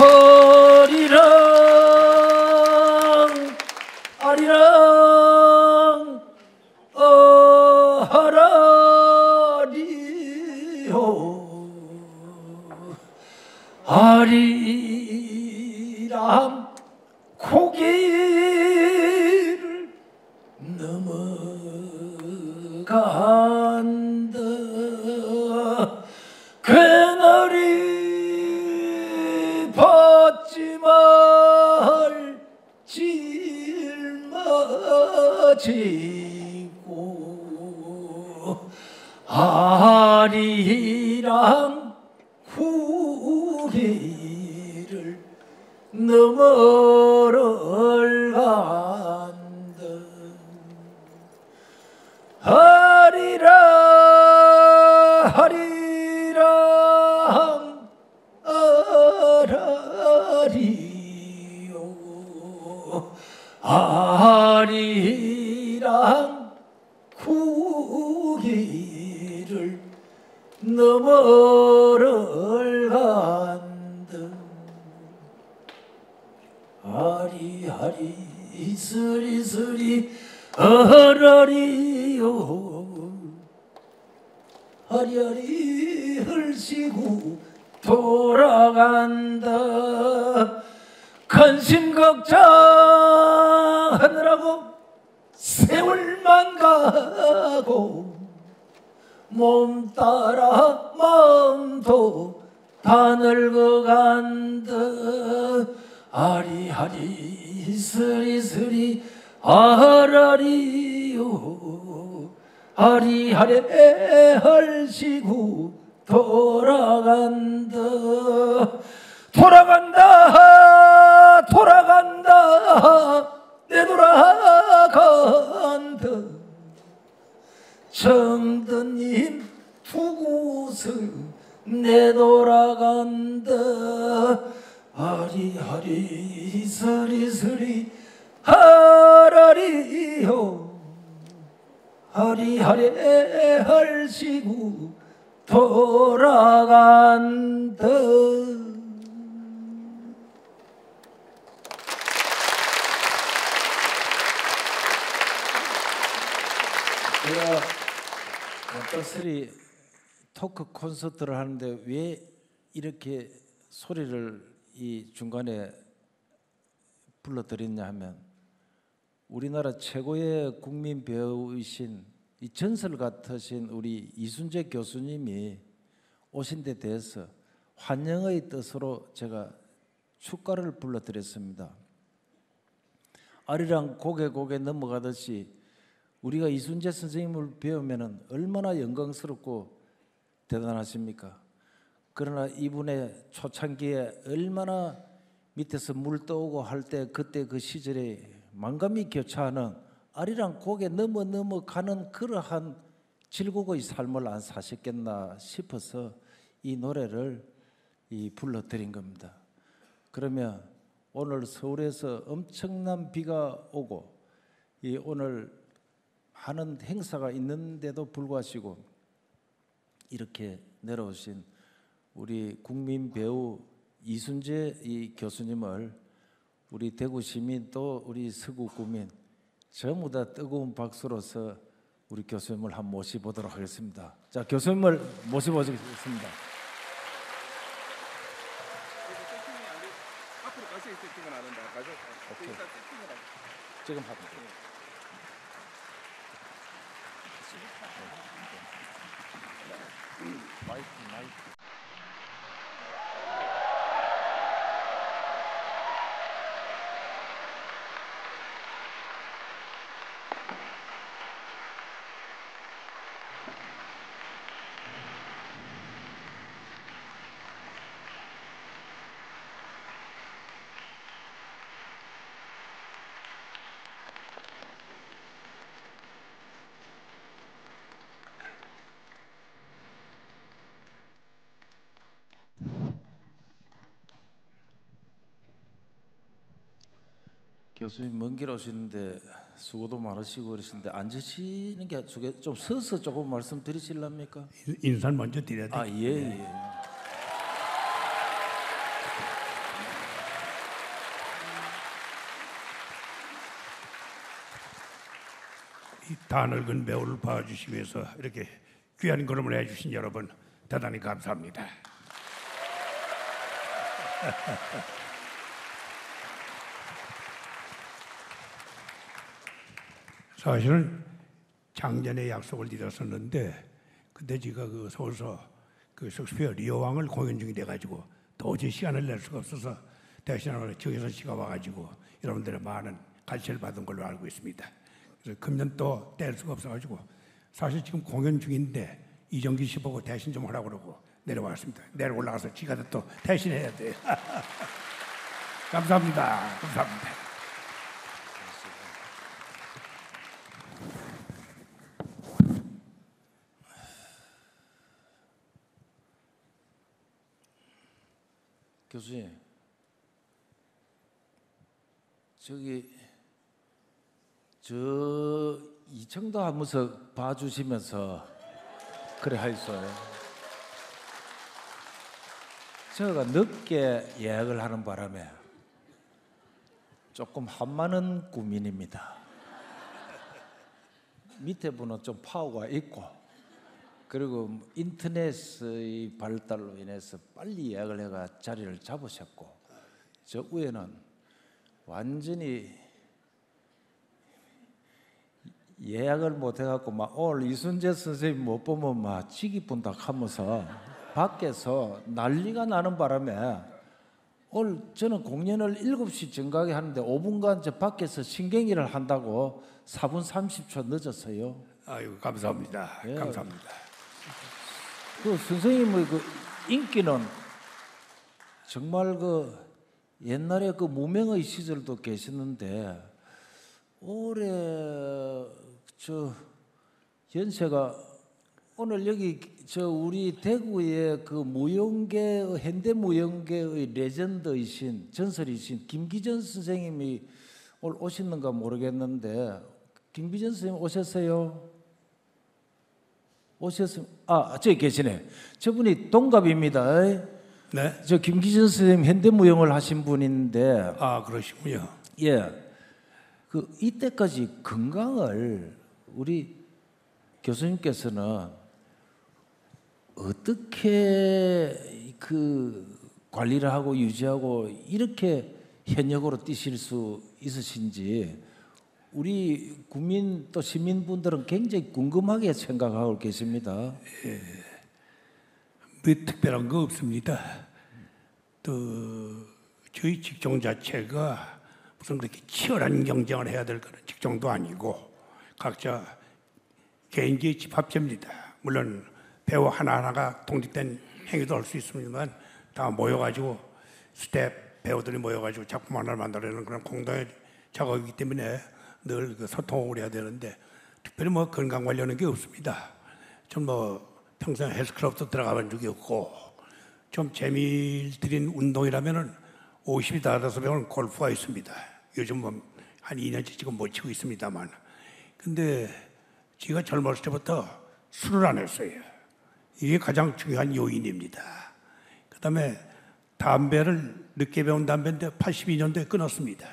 허리랑 아리랑 하라리요 아리랑 고개를 넘어간다 그날이 받지 말 짊어지고 아리랑 후기를 넘어를 간다 하리라 하리랑 아라리요 아리랑 구기를 넘어를 간다 아리아리 스리스리 아라리요 아리아리 흘시고 돌아간다 근심 걱정하느라고 세월만 가고 몸 따라 마음도 다 늙어간다 아리아리 스리스리 아라리요 아리아리 헐시고 돌아간다 돌아간다 돌아간다 내 돌아간다 정든님 두고서 내 돌아간다 아리아리 서리서리 하라리요 아리아리 헐시고 돌아간다 제가 갑작스레 토크 콘서트를 하는데 왜 이렇게 소리를 이 중간에 불러드렸냐 하면 우리나라 최고의 국민 배우이신 이 전설 같으신 우리 이순재 교수님이 오신 데 대해서 환영의 뜻으로 제가 축가를 불러드렸습니다. 아리랑 고개 넘어가듯이 우리가 이순재 선생님을 배우면 얼마나 영광스럽고 대단하십니까? 그러나 이분의 초창기에 얼마나 밑에서 물 떠오고 할 때 그때 그 시절에 만감이 교차하는 아리랑 고개 넘어가는 그러한 질곡의 삶을 안 사셨겠나 싶어서 이 노래를 불러드린 겁니다. 그러면 오늘 서울에서 엄청난 비가 오고 오늘 하는 행사가 있는데도 불구하고 이렇게 내려오신 우리 국민 배우 이순재 이 교수님을 우리 대구 시민 또 우리 서구 구민 전부 다 뜨거운 박수로서 우리 교수님을 한번 모셔보도록 하겠습니다. 자, 교수님을 모셔보겠습니다. 앞으로 가셔야 세팅은 안 한다. 오케이. 일단 세팅을 하고. 지금 합니다. 마이크. 교수님 먼 길 오시는데 수고도 많으시고 그러시는데 앉으시는 게 좀 서서 조금 말씀드리실랍니까? 인사를 먼저 드려야 돼요. 예. 이 다늙은 배우를 봐주시기 위해서 이렇게 귀한 걸음을 해주신 여러분 대단히 감사합니다. 사실은 작년에 약속을 드렸었는데 근데 제가 그 서울서 그 셰익스피어 리어 왕을 공연 중이 돼가지고 도저히 시간을 낼 수가 없어서 대신에 정혜선 씨가 와가지고 여러분들의 많은 갈채를 받은 걸로 알고 있습니다. 그래서 금년 또 뗄 수가 없어가지고 사실 지금 공연 중인데 이정기 씨 보고 대신 좀 하라고 그러고 내려왔습니다. 내려 올라가서 지가 또 대신해야 돼요. 감사합니다. 감사합니다. 교수님, 저기 저 이청도 하면서 봐주시면서 그래 하이소요. 제가 늦게 예약을 하는 바람에 조금 한많은 고민입니다. 밑에 분은 좀 파워가 있고 그리고 인터넷의 발달로 인해서 빨리 예약을 해가 자리를 잡으셨고 저 위에는 완전히 예약을 못 해갖고 막 오늘 이순재 선생님 못 보면 막 지기 분다 하면서 밖에서 난리가 나는 바람에 오늘 저는 공연을 7시 정각에 하는데 5분간 저 밖에서 신경일을 한다고 4분 30초 늦었어요. 아유 감사합니다. 예. 감사합니다. 그 선생님의 그 인기는 정말 그 옛날에 그 무명의 시절도 계셨는데 올해 저 연세가 오늘 여기 저 우리 대구의 그 무용계 현대 무용계의 레전드이신 전설이신 김기전 선생님이 오늘 오시는가 모르겠는데 김기전 선생님 오셨어요? 오셨으면 저기 계시네. 저분이 동갑입니다. 네? 저 김기전 선생님 현대무용을 하신 분인데 아 그러시군요. 예. 그 이때까지 건강을 우리 교수님께서는 어떻게 그 관리를 하고 유지하고 이렇게 현역으로 뛰실 수 있으신지 우리 국민 또 시민분들은 굉장히 궁금하게 생각하고 계십니다. 뭐 특별한 거 없습니다. 또 저희 직종 자체가 무슨 그렇게 치열한 경쟁을 해야 될 그런 직종도 아니고 각자 개인기의 집합체입니다. 물론 배우 하나하나가 독립된 행위도 할 수 있습니다만 다 모여가지고 스텝 배우들이 모여가지고 작품 하나를 만들어내는 그런 공동의 작업이기 때문에 늘 그 소통을 해야 되는데 특별히 뭐 건강 관련한 게 없습니다. 좀 뭐 평생 헬스클럽도 들어가 본 적이 없고 좀 재미를 들인 운동이라면은 50이 다 돼서 배우는 골프가 있습니다. 요즘 뭐한 2년째 지금 못 치고 있습니다만 근데 제가 젊었을 때부터 술을 안 했어요. 이게 가장 중요한 요인입니다. 그 다음에 담배를 늦게 배운 담배인데 82년도에 끊었습니다.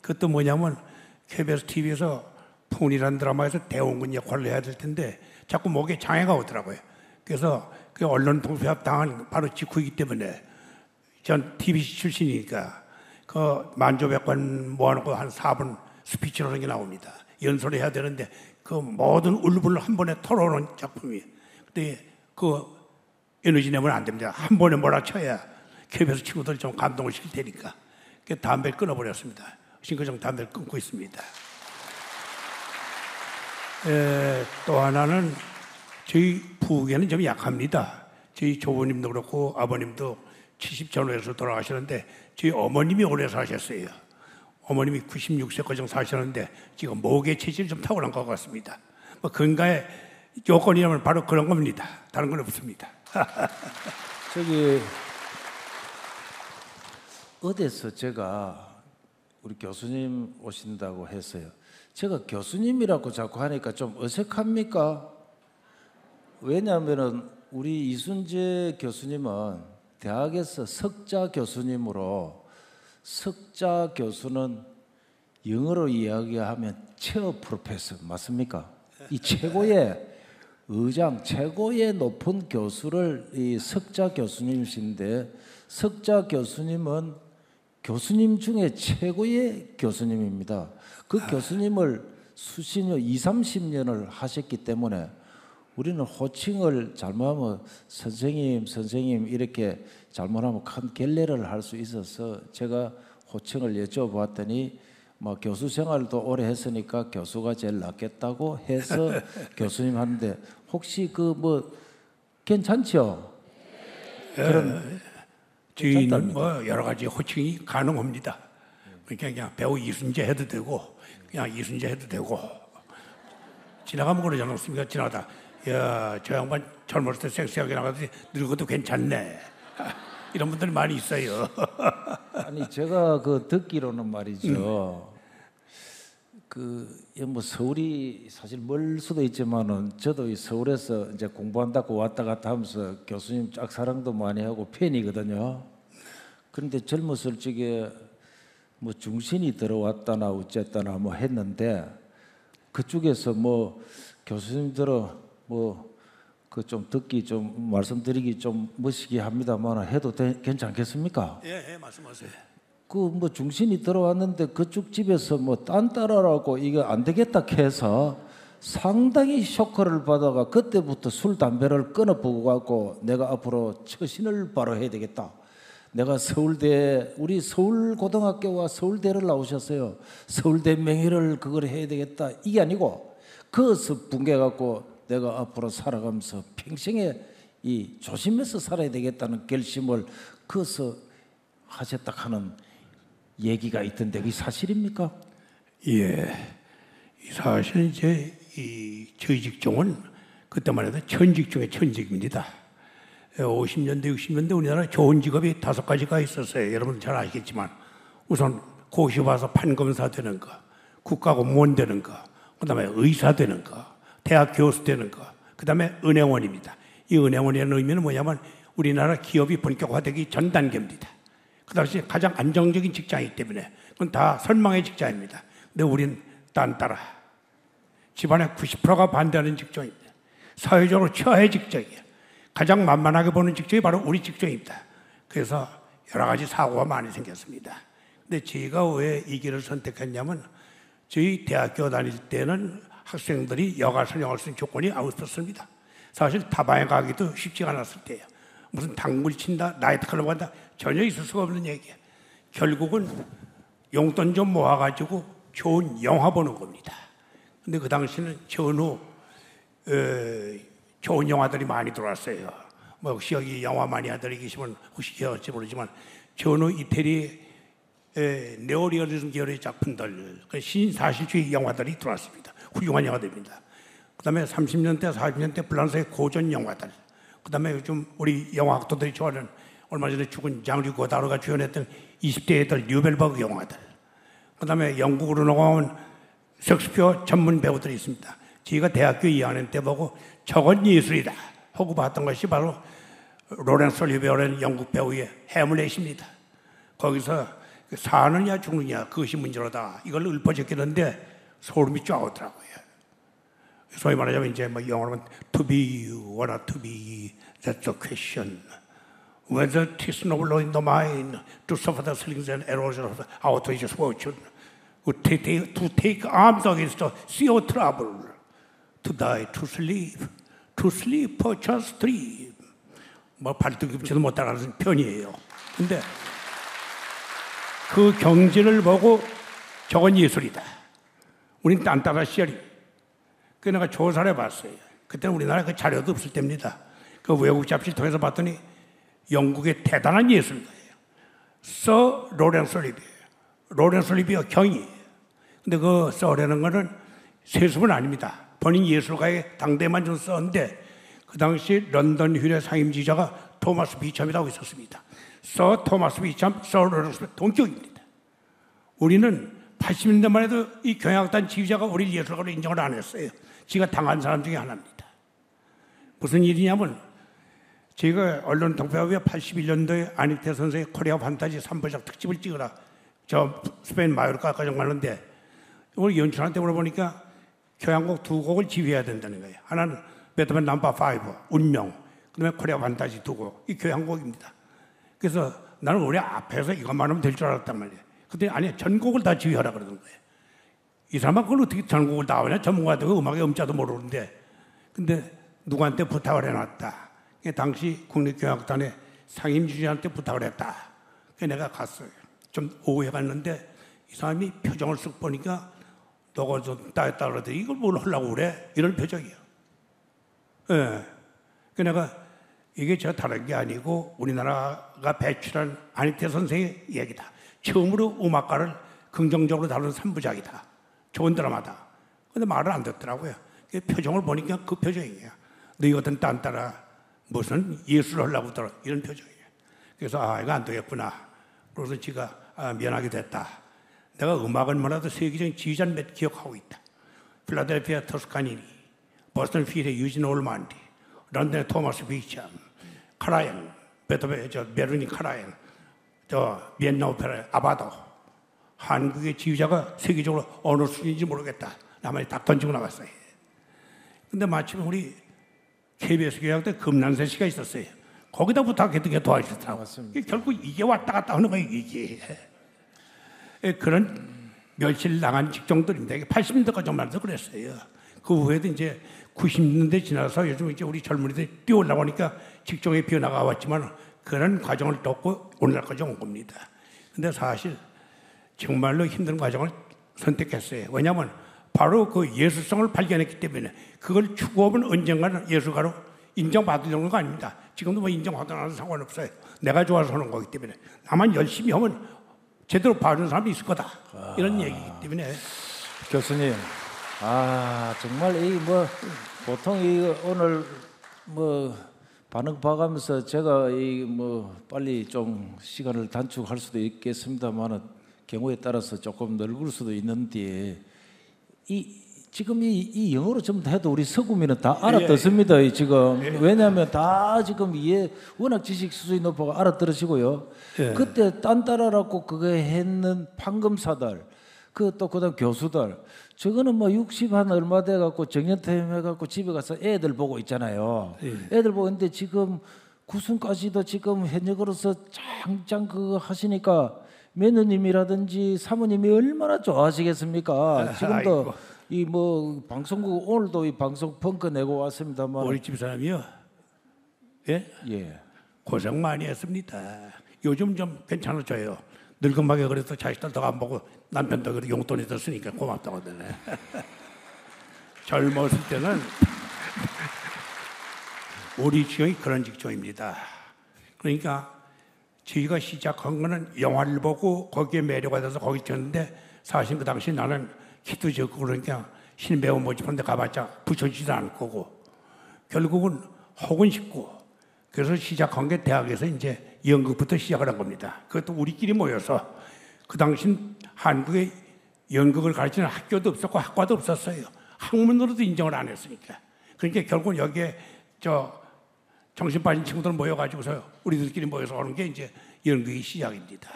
그것도 뭐냐면 KBS TV에서 푼이라는 드라마에서 대원군 역할을 해야 될 텐데 자꾸 목에 장애가 오더라고요. 그래서 그 언론 통폐합 당한 바로 직후이기 때문에 전 TBC 출신이니까 그 만조백관 모아놓고 한 4분 스피치로 하는 게 나옵니다. 연설을 해야 되는데 그 모든 울분을 한 번에 털어오는 작품이에요. 근데 그 에너지 내면 안 됩니다. 한 번에 몰아쳐야 KBS 친구들 좀 감동을 시킬 테니까. 그 담배를 끊어버렸습니다. 신거정 담배를 끊고 있습니다. 또 하나는 저희 부부에는 좀 약합니다. 저희 조부님도 그렇고 아버님도 70 전후에서 돌아가셨는데 저희 어머님이 오래 사셨어요. 어머님이 96세까지 사셨는데 지금 목의 체질이 좀 타고난 것 같습니다. 뭐 건강의 요건이라면 바로 그런 겁니다. 다른 건 없습니다. 저기 어디서 제가 우리 교수님 오신다고 했어요. 제가 교수님이라고 자꾸 하니까 좀 어색합니까? 왜냐하면은 우리 이순재 교수님은 대학에서 석자 교수님으로 석자 교수는 영어로 이야기하면 체어 프로페서 맞습니까? 이 최고의 의장, 최고의 높은 교수를 이 석자 교수님이신데 석자 교수님은 교수님 중에 최고의 교수님입니다. 그 교수님을 수십년, 20, 30년을 하셨기 때문에 우리는 호칭을 잘못하면 선생님 이렇게 잘못하면 큰 결례를 할 수 있어서 제가 호칭을 여쭤봤더니 뭐 교수 생활도 오래 했으니까 교수가 제일 낫겠다고 해서 교수님 하는데 혹시 그 뭐 괜찮죠? 그런 저희는 뭐 여러 가지 호칭이 가능합니다. 그러니까 그냥 배우 이순재 해도 되고 그냥 이순재 해도 되고 지나가면 그러지 않습니까? 지나가다 야, 저 양반 젊었을 때 섹시하게 나가더니 늙어도 괜찮네. 이런 분들이 많이 있어요. 아니 제가 그 듣기로는 말이죠. 뭐 서울이 사실 멀 수도 있지만은 저도 이 서울에서 이제 공부한다고 왔다 갔다 하면서 교수님 짝사랑도 많이 하고 팬이거든요. 그런데 젊었을 적에 뭐 중신이 들어왔다나 어쨌다나 뭐 했는데 그쪽에서 뭐 교수님들은 뭐 그 좀 듣기 좀 말씀드리기 좀 멋있게 합니다만 해도 괜찮겠습니까? 예, 말씀하세요. 그 뭐 중신이 들어왔는데 그쪽 집에서 뭐 딴 따라라고 이거 안 되겠다 해서 상당히 쇼크를 받아가 그때부터 술 담배를 끊어보고 갖고 내가 앞으로 처신을 바로 해야 되겠다. 내가 서울대 우리 서울고등학교와 서울대를 나오셨어요. 서울대 명예를 그걸 해야 되겠다. 이게 아니고 그것을 붕괴 갖고 내가 앞으로 살아가면서 평생에 이 조심해서 살아야 되겠다는 결심을 그것을 하셨다 하는 얘기가 있던데 그게 사실입니까? 예, 사실 이제 저희 직종은 그때만 해도 천직 중에 천직입니다. 50년대, 60년대 우리나라 좋은 직업이 5가지가 있었어요. 여러분 잘 아시겠지만 우선 고시 봐서 판검사 되는 거, 국가공무원 되는 거, 그다음에 의사 되는 거, 대학 교수 되는 거, 그다음에 은행원입니다. 이 은행원이라는 의미는 뭐냐면 우리나라 기업이 본격화되기 전 단계입니다. 그 당시 가장 안정적인 직장이기 때문에 그건 다 선망의 직장입니다. 근데 우린 딴따라 집안의 90%가 반대하는 직종입니다. 사회적으로 최하의 직종이에요. 가장 만만하게 보는 직종이 바로 우리 직종입니다. 그래서 여러 가지 사고가 많이 생겼습니다. 근데 제가 왜 이 길을 선택했냐면 저희 대학교 다닐 때는 학생들이 여가 선정할 수 있는 조건이 없었습니다. 사실 다방에 가기도 쉽지가 않았을 때예요. 무슨 당구를 친다, 나이트클럽 간다 전혀 있을 수가 없는 얘기예요. 결국은 용돈 좀 모아가지고 좋은 영화 보는 겁니다. 근데 그 당시는 전후 좋은 영화들이 많이 들어왔어요. 뭐 혹시 여기 영화 마니아들이 계시면 혹시 기억할지 모르지만 전후 이태리 네오리얼리즘 계열의 작품들, 신사실주의 영화들이 들어왔습니다. 훌륭한 영화들입니다. 그 다음에 30년대, 40년대 프랑스의 고전 영화들, 그 다음에 요즘 우리 영화학도들이 좋아하는 얼마 전에 죽은 장류 고다르가 주연했던 20대 애들 뉴벨버그 영화들, 그 다음에 영국으로 넘어온 셰익스피어 전문 배우들이 있습니다. 저희가 대학교 2학년 때 보고 저건 예술이다 하고 봤던 것이 바로 로렌스 올리비어라는 영국 배우의 해물렛입니다. 거기서 사느냐 죽느냐 그것이 문제로다 이걸 읊어줬겠는데 소름이 쫙 오더라고요. 소위 말하자면 이제 뭐 영어로 하면 to be or not to be, that's the question. Whether it is noble in the mind to suffer the slings and arrows of outrageous fortune, to take arms against the sea of trouble, to die, to sleep, perchance dream. 뭐 발등급지도 못 따라가는 편이에요. 근데 그 경지를 보고 저건 예술이다. 우린 딴따라 시절이. 그 내가 조사를 해봤어요. 그때는 우리나라에 그 자료도 없을 때입니다. 그 외국 잡지를 통해서 봤더니 영국의 대단한 예술가예요. 서 로렌스 올리비어. 로렌스 올리비어 경이에요. 근데 그 서라는 거는 세습은 아닙니다. 본인 예술가의 당대만 좀 썼는데 그 당시 런던 휠의 상임지휘자가 토마스 비참이라고 있었습니다. 서 토마스 비참, 서 로렌스 동격입니다. 우리는 80년대만 해도 이 경영학단 지휘자가 우리 예술가로 인정을 안 했어요. 지가 당한 사람 중에 하나입니다. 무슨 일이냐면 제가 언론 동파협회 81년도에 안익태 선생의 코리아 판타지 3부작 특집을 찍으라 저 스페인 마요르카까지 가는데 오늘 연출한테 물어보니까 교향곡 두 곡을 지휘해야 된다는 거예요. 하나는 베토벤 넘버 5, 운명, 그다음에 코리아 판타지 두 곡, 이 교향곡입니다. 그래서 나는 우리 앞에서 이것만 하면 될 줄 알았단 말이에요. 근데 아니 전곡을 다 지휘하라 그러는 거예요. 이 사람은 그걸 어떻게 전곡을 다 하냐? 전문가도 음악의 음자도 모르는데. 근데 누구한테 부탁을 해놨다. 당시 국립교향악단의 상임주지한테 부탁을 했다. 그래서 내가 갔어요. 좀 오후에 갔는데 이 사람이 표정을 쓱 보니까 너가 좀 따였다 그러더니 이걸 뭘 하려고 그래? 이런 표정이야. 예. 그래서 내가 이게 저 다른 게 아니고 우리나라가 배출한 안희태 선생의 얘기다. 처음으로 음악가를 긍정적으로 다루는 3부작이다. 좋은 드라마다. 근데 말을 안 듣더라고요. 표정을 보니까 그 표정이에요. 너희 같은 딴따라 무슨 예술을 하려고 들어 이런 표정이에요. 그래서 이거 안 되겠구나. 그래서 지가 미안하게 됐다. 내가 음악을 몰라도 세계적인 지휘자를 몇 기억하고 있다. 필라델피아 토스카니니, 보스턴 필의 유진 올만디, 런던의 토마스 비참, 카라얀, 베토벤, 베르니 카라얀, 비엔나 오페라의 아바도, 한국의 지휘자가 세계적으로 어느 수준인지 모르겠다. 나만이 딱 던지고 나갔어요. 근데 마침 우리 KBS 교양 때 금난세 씨가 있었어요. 거기다 부탁했던 게 도와주셨더라고요. 결국 이게 왔다 갔다 하는 거예요, 이게. 그런 멸실당한 직종들입니다. 80년대까지 말도 그랬어요. 그 후에도 이제 90년대 지나서 요즘 이제 우리 젊은이들이 뛰어올라고 하니까 직종의 변화가 왔지만 그런 과정을 겪고 오늘날까지 온 겁니다. 근데 사실 정말로 힘든 과정을 선택했어요. 왜냐하면 바로 그 예술성을 발견했기 때문에 그걸 추구하면 언젠가는 예술가로 인정받으려는 거 아닙니다. 지금도 뭐 인정하든 안 하든 상관없어요. 내가 좋아서 하는 거기 때문에 나만 열심히 하면 제대로 봐주는 사람이 있을 거다. 이런 얘기이기 때문에. 교수님, 정말 이 뭐 보통 이 오늘 뭐 반응 봐가면서 제가 이 뭐 빨리 좀 시간을 단축할 수도 있겠습니다만은 경우에 따라서 조금 늙을 수도 있는데 지금 이 영어로 좀 해도 우리 서구민은 다 알아듣습니다. 지금 왜냐하면 다 지금 워낙 지식 수준이 높아서 알아들으시고요. 그때 딴따라라고 그거 했는 판검사들, 그다음 교수들, 저거는 뭐 60 한 얼마 돼 갖고 정년퇴임 해갖고 집에 가서 애들 보고 있잖아요. 애들 보고 있는데 지금 구순까지도 지금 현역으로서 장장 그거 하시니까 매너님이라든지 사모님이 얼마나 좋아하시겠습니까? 지금도 이 뭐 방송국 오늘도 이 방송 펑크 내고 왔습니다만 우리 집 사람이요. 예. 고생 많이 했습니다. 요즘 좀 괜찮아져요. 늙은막에 그래서 자식들 더 안 보고 남편도 그래도 용돈이 더 쓰니까 고맙다고 하더네. 젊었을 때는 우리 직종이 그런 직종입니다. 그러니까 저희가 시작한 거는 영화를 보고 거기에 매료가 돼서 거기 쳤는데 사실 그 당시 나는 키도 적고 그러니까 신배우 모집하는데 가봤자 붙여지지도 않을 거고 결국은 혹은 싶고 그래서 시작한 게 대학에서 이제 연극부터 시작을 한 겁니다. 그것도 우리끼리 모여서 그 당시 한국에 연극을 가르치는 학교도 없었고 학과도 없었어요. 학문으로도 인정을 안 했으니까. 그러니까 결국은 여기에 정신 빠진 친구들 모여가지고서 우리들끼리 모여서 하는 게 이제 연극의 시작입니다.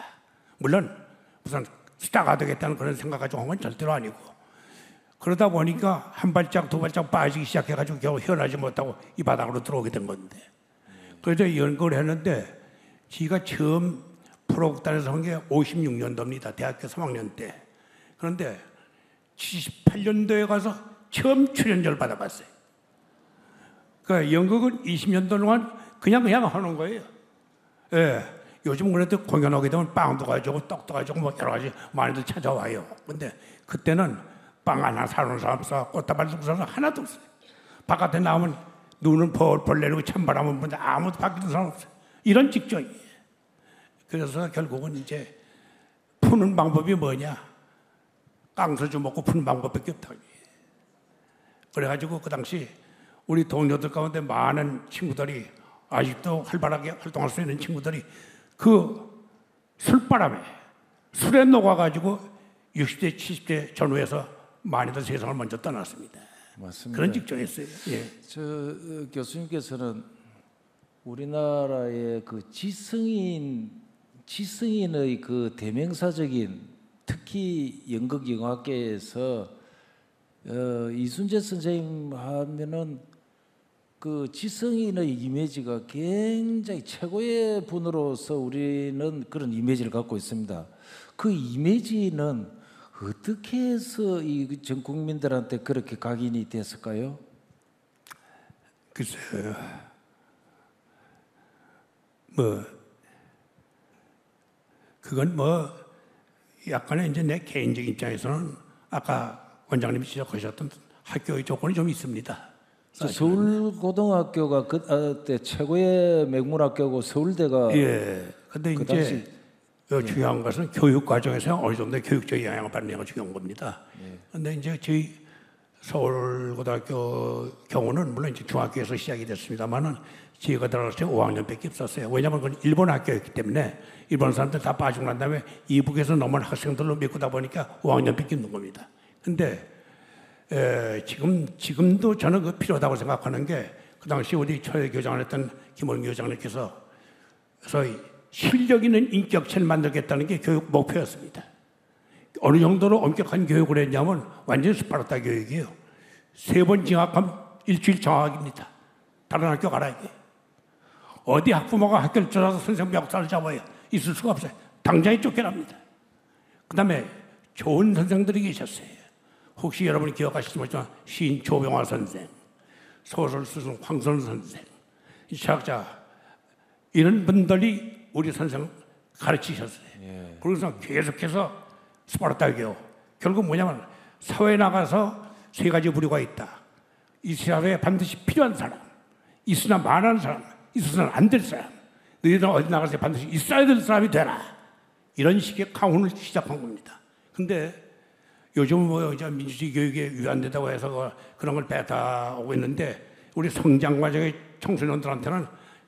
물론 무슨 스타가 되겠다는 그런 생각 가지고 한 건 절대로 아니고 그러다 보니까 한 발짝 두 발짝 빠지기 시작해가지고 겨우 헤어나지 못하고 이 바닥으로 들어오게 된 건데 그래서 연극을 했는데 지가 처음 프로극단에서 한 게 56년도입니다. 대학교 3학년 때. 그런데 78년도에 가서 처음 출연료를 받아봤어요. 그 연극은 20년 동안 그냥 하는 거예요. 예. 요즘 그래도 공연하게 되면 빵도 가지고 떡도 가지고 뭐 여러 가지 많이들 찾아와요. 근데 그때는 빵 하나 사는 사람 사 꽃다발 들고 사서 하나도 없어요. 바깥에 나오면 눈은 벌벌 내리고 찬바람은 부는데 아무도 바뀌는 사람 없어요. 이런 직종이에요. 그래서 결국은 이제 푸는 방법이 뭐냐? 깡소주 먹고 푸는 방법밖에 없다. 그래가지고 그 당시 우리 동료들 가운데 많은 친구들이 아직도 활발하게 활동할 수 있는 친구들이 그 술바람에 술에 녹아가지고 60대 70대 전후에서 많이들 세상을 먼저 떠났습니다. 맞습니다. 그런 직종이었어요. 예. 교수님께서는 우리나라의 그 지성인의 그 대명사적인 특히 연극영화계에서 이순재 선생님 하면은 그 지성인의 이미지가 굉장히 최고의 분으로서 우리는 그런 이미지를 갖고 있습니다. 그 이미지는 어떻게 해서 이 전 국민들한테 그렇게 각인이 됐을까요? 글쎄요. 뭐 그건 뭐 약간의 이제 내 개인적인 입장에서는 아까 원장님이 지적하셨던 학교의 조건이 좀 있습니다. 서울고등학교가 그때 최고의 명문학교고 서울대가 예. 근데 그 이제 중요한 것은 교육 과정에서 어느 정도 교육적 영향을 받는 게 중요한 겁니다. 그런데 이제 저희 서울고등학교 경우는 물론 이제 중학교에서 시작이 됐습니다만은 제가 들어갈 때 5학년밖에 없었어요. 왜냐하면 그건 일본 학교였기 때문에 일본 사람들 다 빠지고 난 다음에 이북에서 넘어온 학생들로 메꾸다 보니까 5학년밖에 없는 겁니다. 근데 지금도 저는 그 필요하다고 생각하는 게 그 당시 우리 초대 교장을 했던 김원규 교장님께서 실력 있는 인격체를 만들겠다는 게 교육 목표였습니다. 어느 정도로 엄격한 교육을 했냐면 완전 스파르타 교육이에요. 3번 징악하면 일주일 장학입니다. 다른 학교 가라 이게. 어디 학부모가 학교를 찾아서 선생님 멱살을 잡아요. 있을 수가 없어요. 당장에 쫓겨납니다. 그 다음에 좋은 선생들이 계셨어요. 혹시 여러분이 기억하실지 모르지만 시인 조병화 선생, 소설 스승 황선 선생, 이 철학자 이런 분들이 우리 선생 가르치셨어요. 그래서 계속해서 스파르타 교육. 결국 뭐냐면 사회에 나가서 3가지 부류가 있다. 이 사회에 반드시 필요한 사람, 있으나 말하는 사람, 있어서는 안 될 사람. 너희들은 어디 나가서 반드시 있어야 될 사람이 되라. 이런 식의 강훈을 시작한 겁니다. 근데 요즘 뭐 이제 민주주의 교육에 위반되다고 해서 그런 걸 배타하고 있는데 우리 성장 과정의 청소년들한테는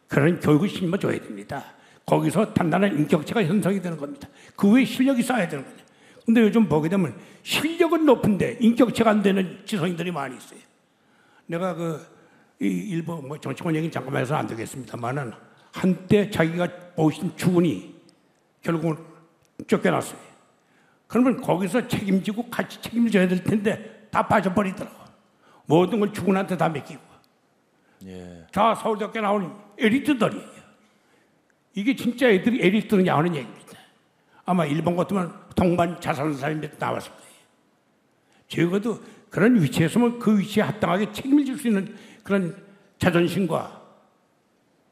그런 교육을 심어줘야 됩니다. 거기서 단단한 인격체가 형성이 되는 겁니다. 그 외에 실력이 쌓여야 되는 거예요. 근데 요즘 보게 되면 실력은 높은데 인격체가 안 되는 지성인들이 많이 있어요. 내가 이 일부 뭐 정치권 얘기는 잠깐만 해서는 안 되겠습니다만은 한때 자기가 보신 주군이 결국은 쫓겨났어요. 그러면 거기서 책임지고 같이 책임져야 될 텐데 다 빠져버리더라고. 모든 걸 주군한테 다 맡기고. 자, 서울대학교 나오는 에리트들이에요. 이게 진짜 애들이 에리트느냐 하는 얘기입니다. 아마 일본 같으면 동반 자살한 사람이 나왔을 거예요. 적어도 그런 위치에서는 그 위치에 합당하게 책임을 질 수 있는 그런 자존심과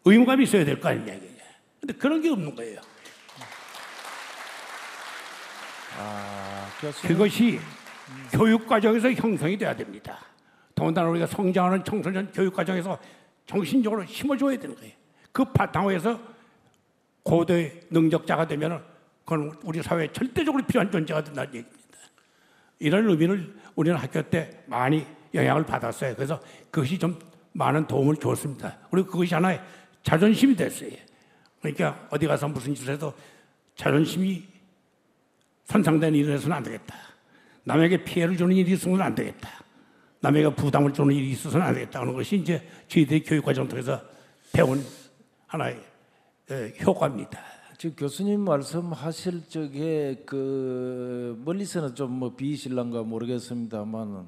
의무감이 있어야 될 거 아니냐. 근데 그런 게 없는 거예요. 그것이 교육 과정에서 형성이 돼야 됩니다. 더군다나 우리가 성장하는 청소년 교육 과정에서 정신적으로 심어줘야 되는 거예요. 그 바탕에서 고도의 능력자가 되면 그건 우리 사회에 절대적으로 필요한 존재가 된다는 얘기입니다. 이런 의미를 우리는 학교 때 많이 영향을 받았어요. 그래서 그것이 좀 많은 도움을 줬습니다. 그리고 그것이 하나의 자존심이 됐어요. 그러니까 어디 가서 무슨 짓을 해도 자존심이 손상되는 일을 해서는 안 되겠다. 남에게 피해를 주는 일이 있어서는 안 되겠다. 남에게 부담을 주는 일이 있어서는 안 되겠다 하는 것이 이제 저희들의 교육과정 통해서 배운 하나의 효과입니다. 지금 교수님 말씀하실 적에 멀리서는 좀 뭐 비실란가 모르겠습니다만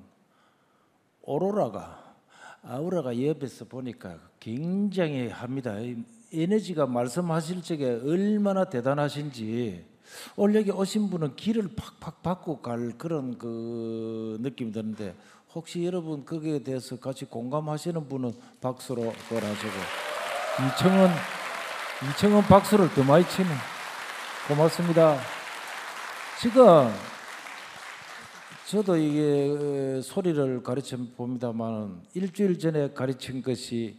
아우라가 옆에서 보니까 굉장히 합니다. 에너지가 말씀하실 적에 얼마나 대단하신지 오늘 여기 오신 분은 기를 팍팍 받고 갈 그런 느낌이 드는데 혹시 여러분 거기에 대해서 같이 공감하시는 분은 박수로 거라시고 이청은 박수를 더 많이 치네. 고맙습니다. 지금 저도 이게 소리를 가르쳐 봅니다만 일주일 전에 가르친 것이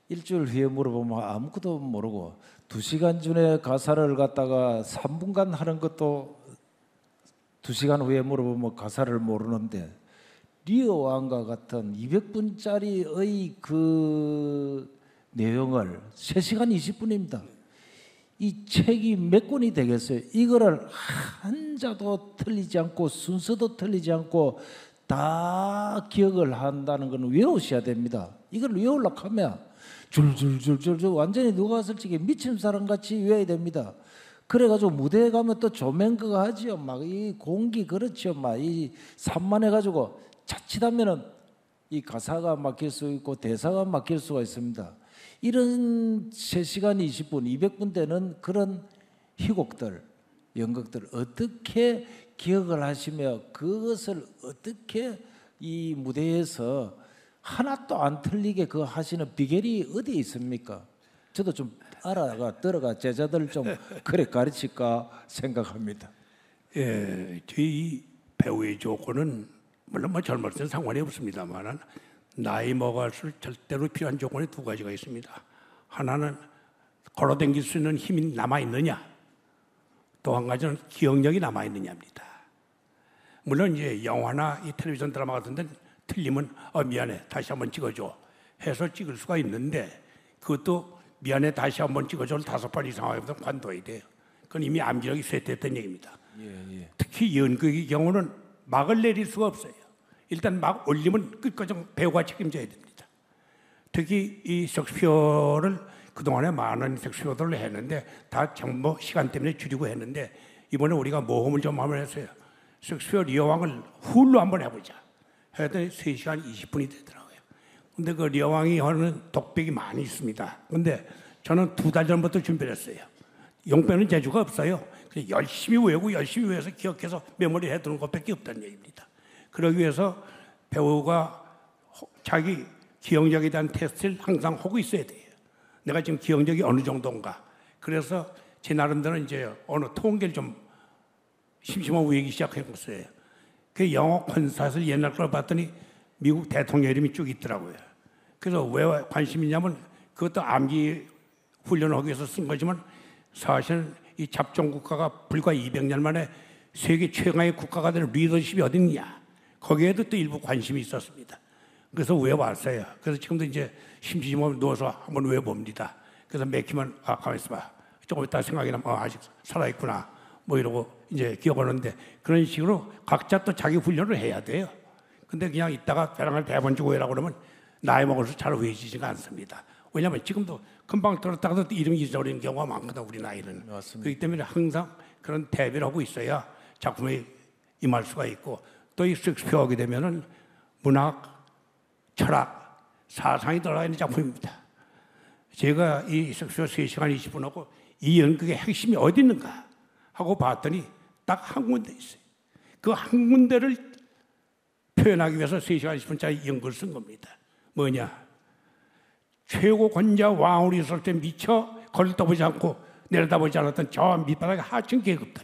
일주일 후에 물어보면 아무것도 모르고 2시간 전에 가사를 갖다가 3분간 하는 것도 2시간 후에 물어보면 가사를 모르는데 리어 왕과 같은 200분짜리의 그 내용을 3시간 20분입니다. 이 책이 몇 권이 되겠어요? 이거를 한자도 틀리지 않고 순서도 틀리지 않고 다 기억을 한다는 건 외우셔야 됩니다. 이걸 외우려고 하면 줄줄줄줄 완전히 누가 왔을 적에 미친 사람같이 외워야 됩니다. 그래가지고 무대에 가면 또 조명그가 하지요. 막 이 공기 그렇죠. 막 이 산만해가지고 자칫하면은 이 가사가 막힐 수 있고 대사가 막힐 수가 있습니다. 이런 3시간 20분, 200분 되는 그런 희곡들, 연극들을 어떻게 기억을 하시며 그것을 어떻게 이 무대에서 하나도 안 틀리게 그 하시는 비결이 어디에 있습니까? 저도 좀 들어가 제자들 좀 그래 가르칠까 생각합니다. 예, 저희 배우의 조건은 물론 뭐 젊을 때는 상관이 없습니다만 나이 먹을수록 절대로 필요한 조건이 2가지가 있습니다. 하나는 걸어다닐 수 있는 힘이 남아있느냐, 또 한 가지는 기억력이 남아있느냐입니다. 물론 이제 영화나 이 텔레비전 드라마 같은 데는 틀리면 미안해 다시 한번 찍어줘 해서 찍을 수가 있는데 그것도 미안해 다시 한번 찍어줘를 5번 이상 하면 관둬야 돼요. 그건 이미 암기력이 쇠퇴했던 얘기입니다. 특히 연극의 경우는 막을 내릴 수가 없어요. 일단 막 올리면 끝까지 배우가 책임져야 됩니다. 특히 이 셰익스피어를 그동안에 많은 셰익스피어들을 했는데 다 정보 시간 때문에 줄이고 했는데 이번에 우리가 모험을 좀 한번 했어요. 셰익스피어 리어왕을 훌로 한번 해보자. 했더니 3시간 20분이 되더라고요. 근데 그 리어왕이 하는 독백이 많이 있습니다. 근데 저는 2달 전부터 준비를 했어요. 용빼는 재주가 없어요. 그래서 열심히 외우고 열심히 외워서 기억해서 메모리 해두는 것밖에 없다는 얘기입니다. 그러기 위해서 배우가 자기 기억력에 대한 테스트를 항상 하고 있어야 돼요. 내가 지금 기억력이 어느 정도인가. 그래서 제 나름대로 이제 어느 통계를 좀 심심한 외우기 시작했어요. 그 영어 콘서트를 옛날 걸 봤더니 미국 대통령 이름이 쭉 있더라고요. 그래서 왜 관심이 있냐면 그것도 암기 훈련을 하기 위해서 쓴 거지만 사실은 이 잡종 국가가 불과 200년 만에 세계 최강의 국가가 되는 리더십이 어디 있냐. 거기에도 또 일부 관심이 있었습니다. 그래서 외워왔어요. 그래서 지금도 이제 심심하면 누워서 한번 외워봅니다. 그래서 맥히면 가만히 있어봐. 조금 이따 생각이 나면 아직 살아있구나. 뭐 이러고 이제 기억하는데 그런 식으로 각자 또 자기 훈련을 해야 돼요. 근데 그냥 있다가 벼랑을 100번 주고 해라고 그러면 나이 먹어서 잘 외워지지가 않습니다. 왜냐하면 지금도 금방 들었다가도 이름이 잊어버리는 경우가 많거든 우리 나이는. 맞습니다. 그렇기 때문에 항상 그런 대비를 하고 있어야 작품에 임할 수가 있고 또 이 셰익스피어 하게 되면은 문학, 철학, 사상이 들어가 있는 작품입니다. 제가 이 셰익스피어 3시간 20분 하고 이 연극의 핵심이 어디 있는가 하고 봤더니 딱 한 군데 있어요. 그 한 군데를 표현하기 위해서 3시간 20분짜리 연극을 쓴 겁니다. 뭐냐? 최고 권자 왕으로 있을 때 미처 걸떠보지 않고 내려다보지 않았던 저 밑바닥의 하층 계급들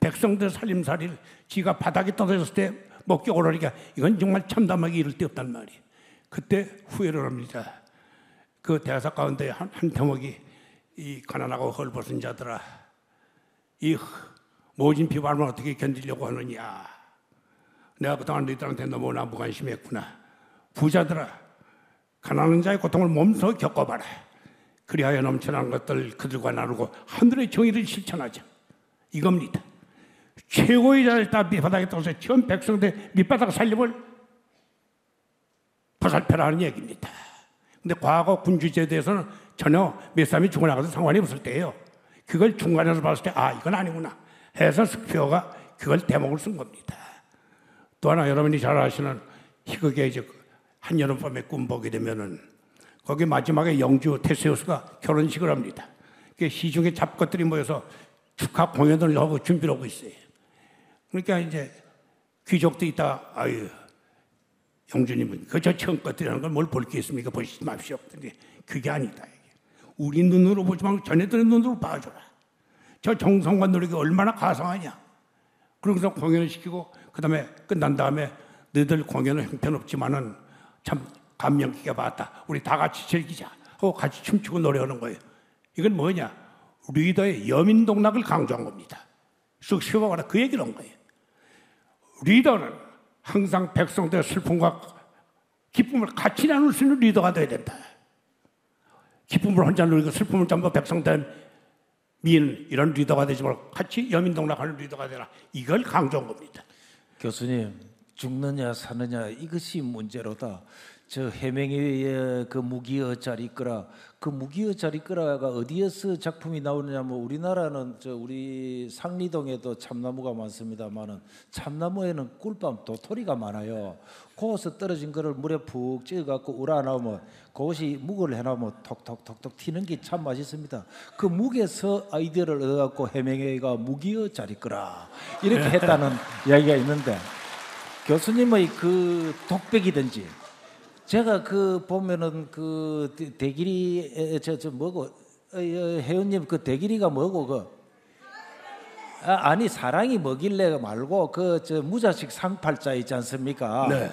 백성들 살림살이를 지가 바닥에 떨어졌을 때 먹기 어려우니까 이건 정말 참담하게 이를 데 없단 말이에요. 그때 후회를 합니다. 그 대사 가운데 한 대목이 이 가난하고 헐벗은 자들아 이 모진 비바람을 어떻게 견디려고 하느냐. 내가 그동안 너희들한테 너무나 무관심했구나. 부자들아 가난한 자의 고통을 몸소 겪어봐라. 그리하여 넘쳐나는 것들 그들과 나누고 하늘의 정의를 실천하자. 이겁니다. 최고의 자를 다 밑바닥에 떠서 전 백성들 밑바닥 살림을 보살펴라는 얘기입니다. 근데 과거 군주제에 대해서는 전혀 몇 사람이 죽어나가도 상관이 없을 때예요. 그걸 중간에서 봤을 때 이건 아니구나 해서 셰익스피어가 그걸 대목을 쓴 겁니다. 또 하나 여러분이 잘 아시는 희극의 이제 한여름밤에 꿈 보게 되면은 거기 마지막에 영주 테세우스가 결혼식을 합니다. 시중에 잡것들이 모여서 축하 공연을 하고 준비를 하고 있어요. 그러니까 이제 귀족도 있다. 아유, 영주님은 저 처음 것들이라는 걸 뭘 볼 게 있습니까? 보시지 마십시오. 근데 그게 아니다. 우리 눈으로 보지 말고 자네들의 눈으로 봐줘라. 저 정성과 노력이 얼마나 가상하냐. 그러고서 공연을 시키고 그다음에 끝난 다음에 너희들 공연은 형편없지만은 참 감명 깊게 봤다. 우리 다 같이 즐기자 하고 같이 춤추고 노래하는 거예요. 이건 뭐냐? 리더의 여민동락을 강조한 겁니다. 셰익스피어가 그 얘기를 한 거예요. 리더는 항상 백성들의 슬픔과 기쁨을 같이 나눌 수 있는 리더가 돼야 된다. 기쁨을 혼자 누리고 슬픔을 전부 백성들 미는 이런 리더가 되지 말고 같이 여민동락하는 리더가 되라. 이걸 강조한 겁니다. 교수님, 죽느냐 사느냐 이것이 문제로다. 저 해맹이의 그 무기여 잘 이끌어 그 그 무기여 자리끄라가 어디에서 작품이 나오느냐면 우리나라는 우리 상리동에도 참나무가 많습니다만은 참나무에는 꿀밤 도토리가 많아요. 거기서 떨어진 거를 물에 푹 찌어갖고 우러나오면 그것이 묵을 해놓으면 톡톡톡톡 튀는 게 참 맛있습니다. 그 묵에서 아이디어를 얻어갖고 해명회가 무기여 자리끄라 이렇게 했다는 이야기가 있는데 교수님의 그 독백이든지 제가 그 보면은 그 대길이 저 뭐고 회원님 그 대길이가 뭐고 아니 사랑이 뭐길래 말고 그 저 무자식 상팔자 있지 않습니까? 네.